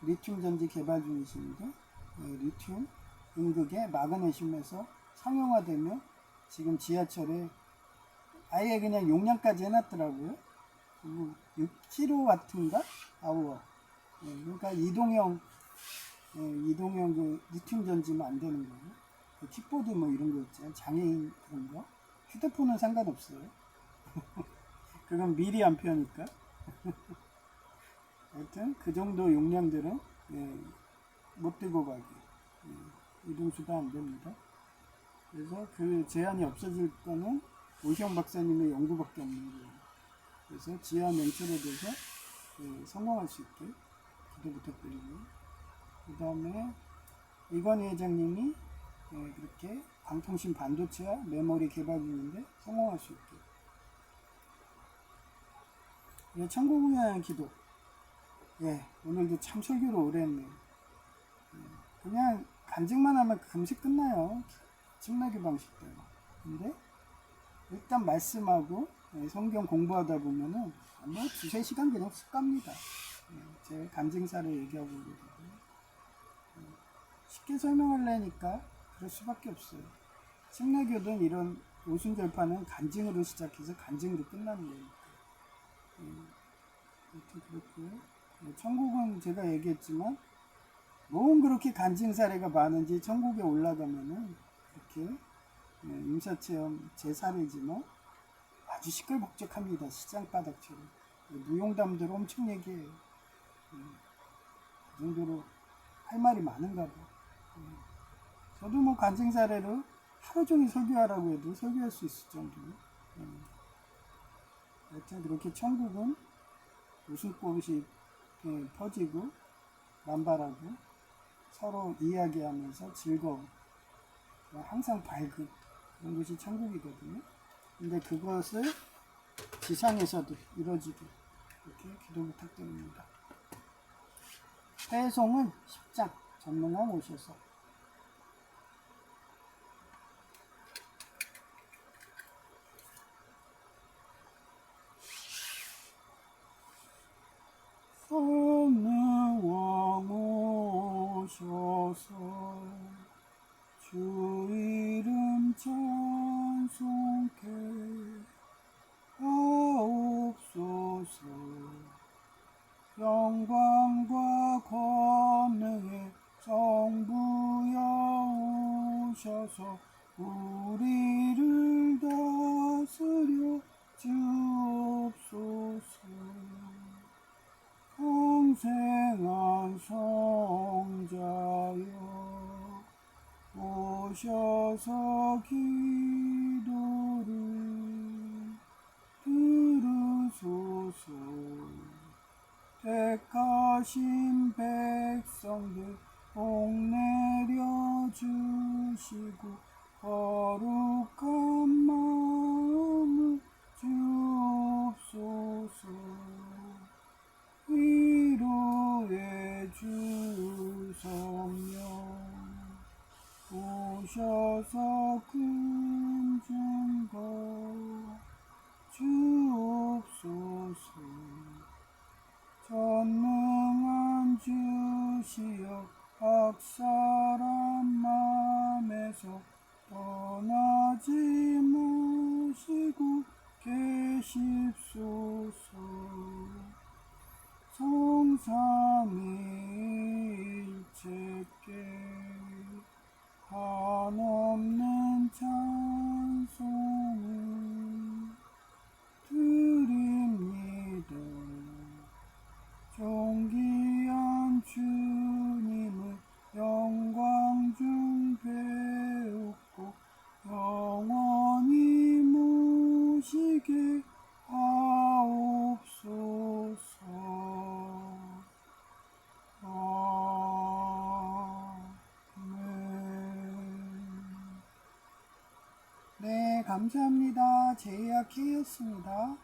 S1: 리튬 전지 개발 중이신데, 리튬 음극에 마그네슘에서 상용화되며 지금 지하철에 아예 그냥 용량까지 해놨더라고요. 6kW인가? 아워. 그러니까 이동형 그 리튬 전지면 안 되는 거예요. 그 킥보드 뭐 이런 거 있잖아요. 장애인 그런 거. 휴대폰은 상관없어요. 그건 미리암페어니까. 하여튼 그 정도 용량들은 못 들고 가기. 이동수가 안 됩니다. 그래서 그 제한이 없어질 거는 오시영 박사님의 연구밖에 없는 거예요. 그래서 지하 냉철에 대해서 성공할 수 있게 기도 부탁드리고요. 그 다음에 이건희 회장님이 그렇게 방통신 반도체와 메모리 개발 중인데 성공할 수 있게. 천국을 향한 기도. 오늘도 참 설교를 오래 했네요. 그냥 간증만 하면 금세 끝나요. 침나기 방식대로. 근데 일단 말씀하고 성경 공부하다 보면은 아마 2-3시간 그냥 쑥 갑니다. 제 간증사를 얘기하고 그러거든요. 쉽게 설명하려니까 그럴 수밖에 없어요. 침례교든 이런 오순절파는 간증으로 시작해서 간증으로 끝나는 거니까. 아무튼 그렇고요. 천국은 제가 얘기했지만 뭔 그렇게 간증 사례가 많은지 천국에 올라가면은 그렇게 임사체험 제 사례지만 아주 시끌벅적합니다. 시장바닥처럼. 무용담들 엄청 얘기해요. 그 정도로 할 말이 많은가 봐. 저도 뭐 간증 사례로 하루 종일 설교하라고 해도 설교할 수 있을 정도로. 하여튼 그렇게 천국은 웃음꽃이 퍼지고 만발하고 서로 이야기하면서 즐거운, 항상 밝은 그런 것이 천국이거든요. 근데 그것을 지상에서도 이루어지게 이렇게 기도 부탁드립니다. 회송은 10장 전문가 모셔서 성령왕 오셔서 주 이름 찬송케 하옵소서. 영광과 권능의 정부여 오셔서 우리를 다스려 주옵소서. 평생한 성자여 오셔서 기도를 들으소서. 택하신 백성들 복 내려 주시고 거룩한 마음을 주옵소서. 위로의 주 성령 오셔서 큰 증거 주옵소서. 전능한 주시여 박사람 맘에서 떠나지 마시고 계십소서. 성삼위일체께 한없는 찬송을 드립니다. 존귀한 주님을 영광 중 배우고 영원히 모시게 하옵소서. 아멘. 네, 감사합니다. 제이아키였습니다.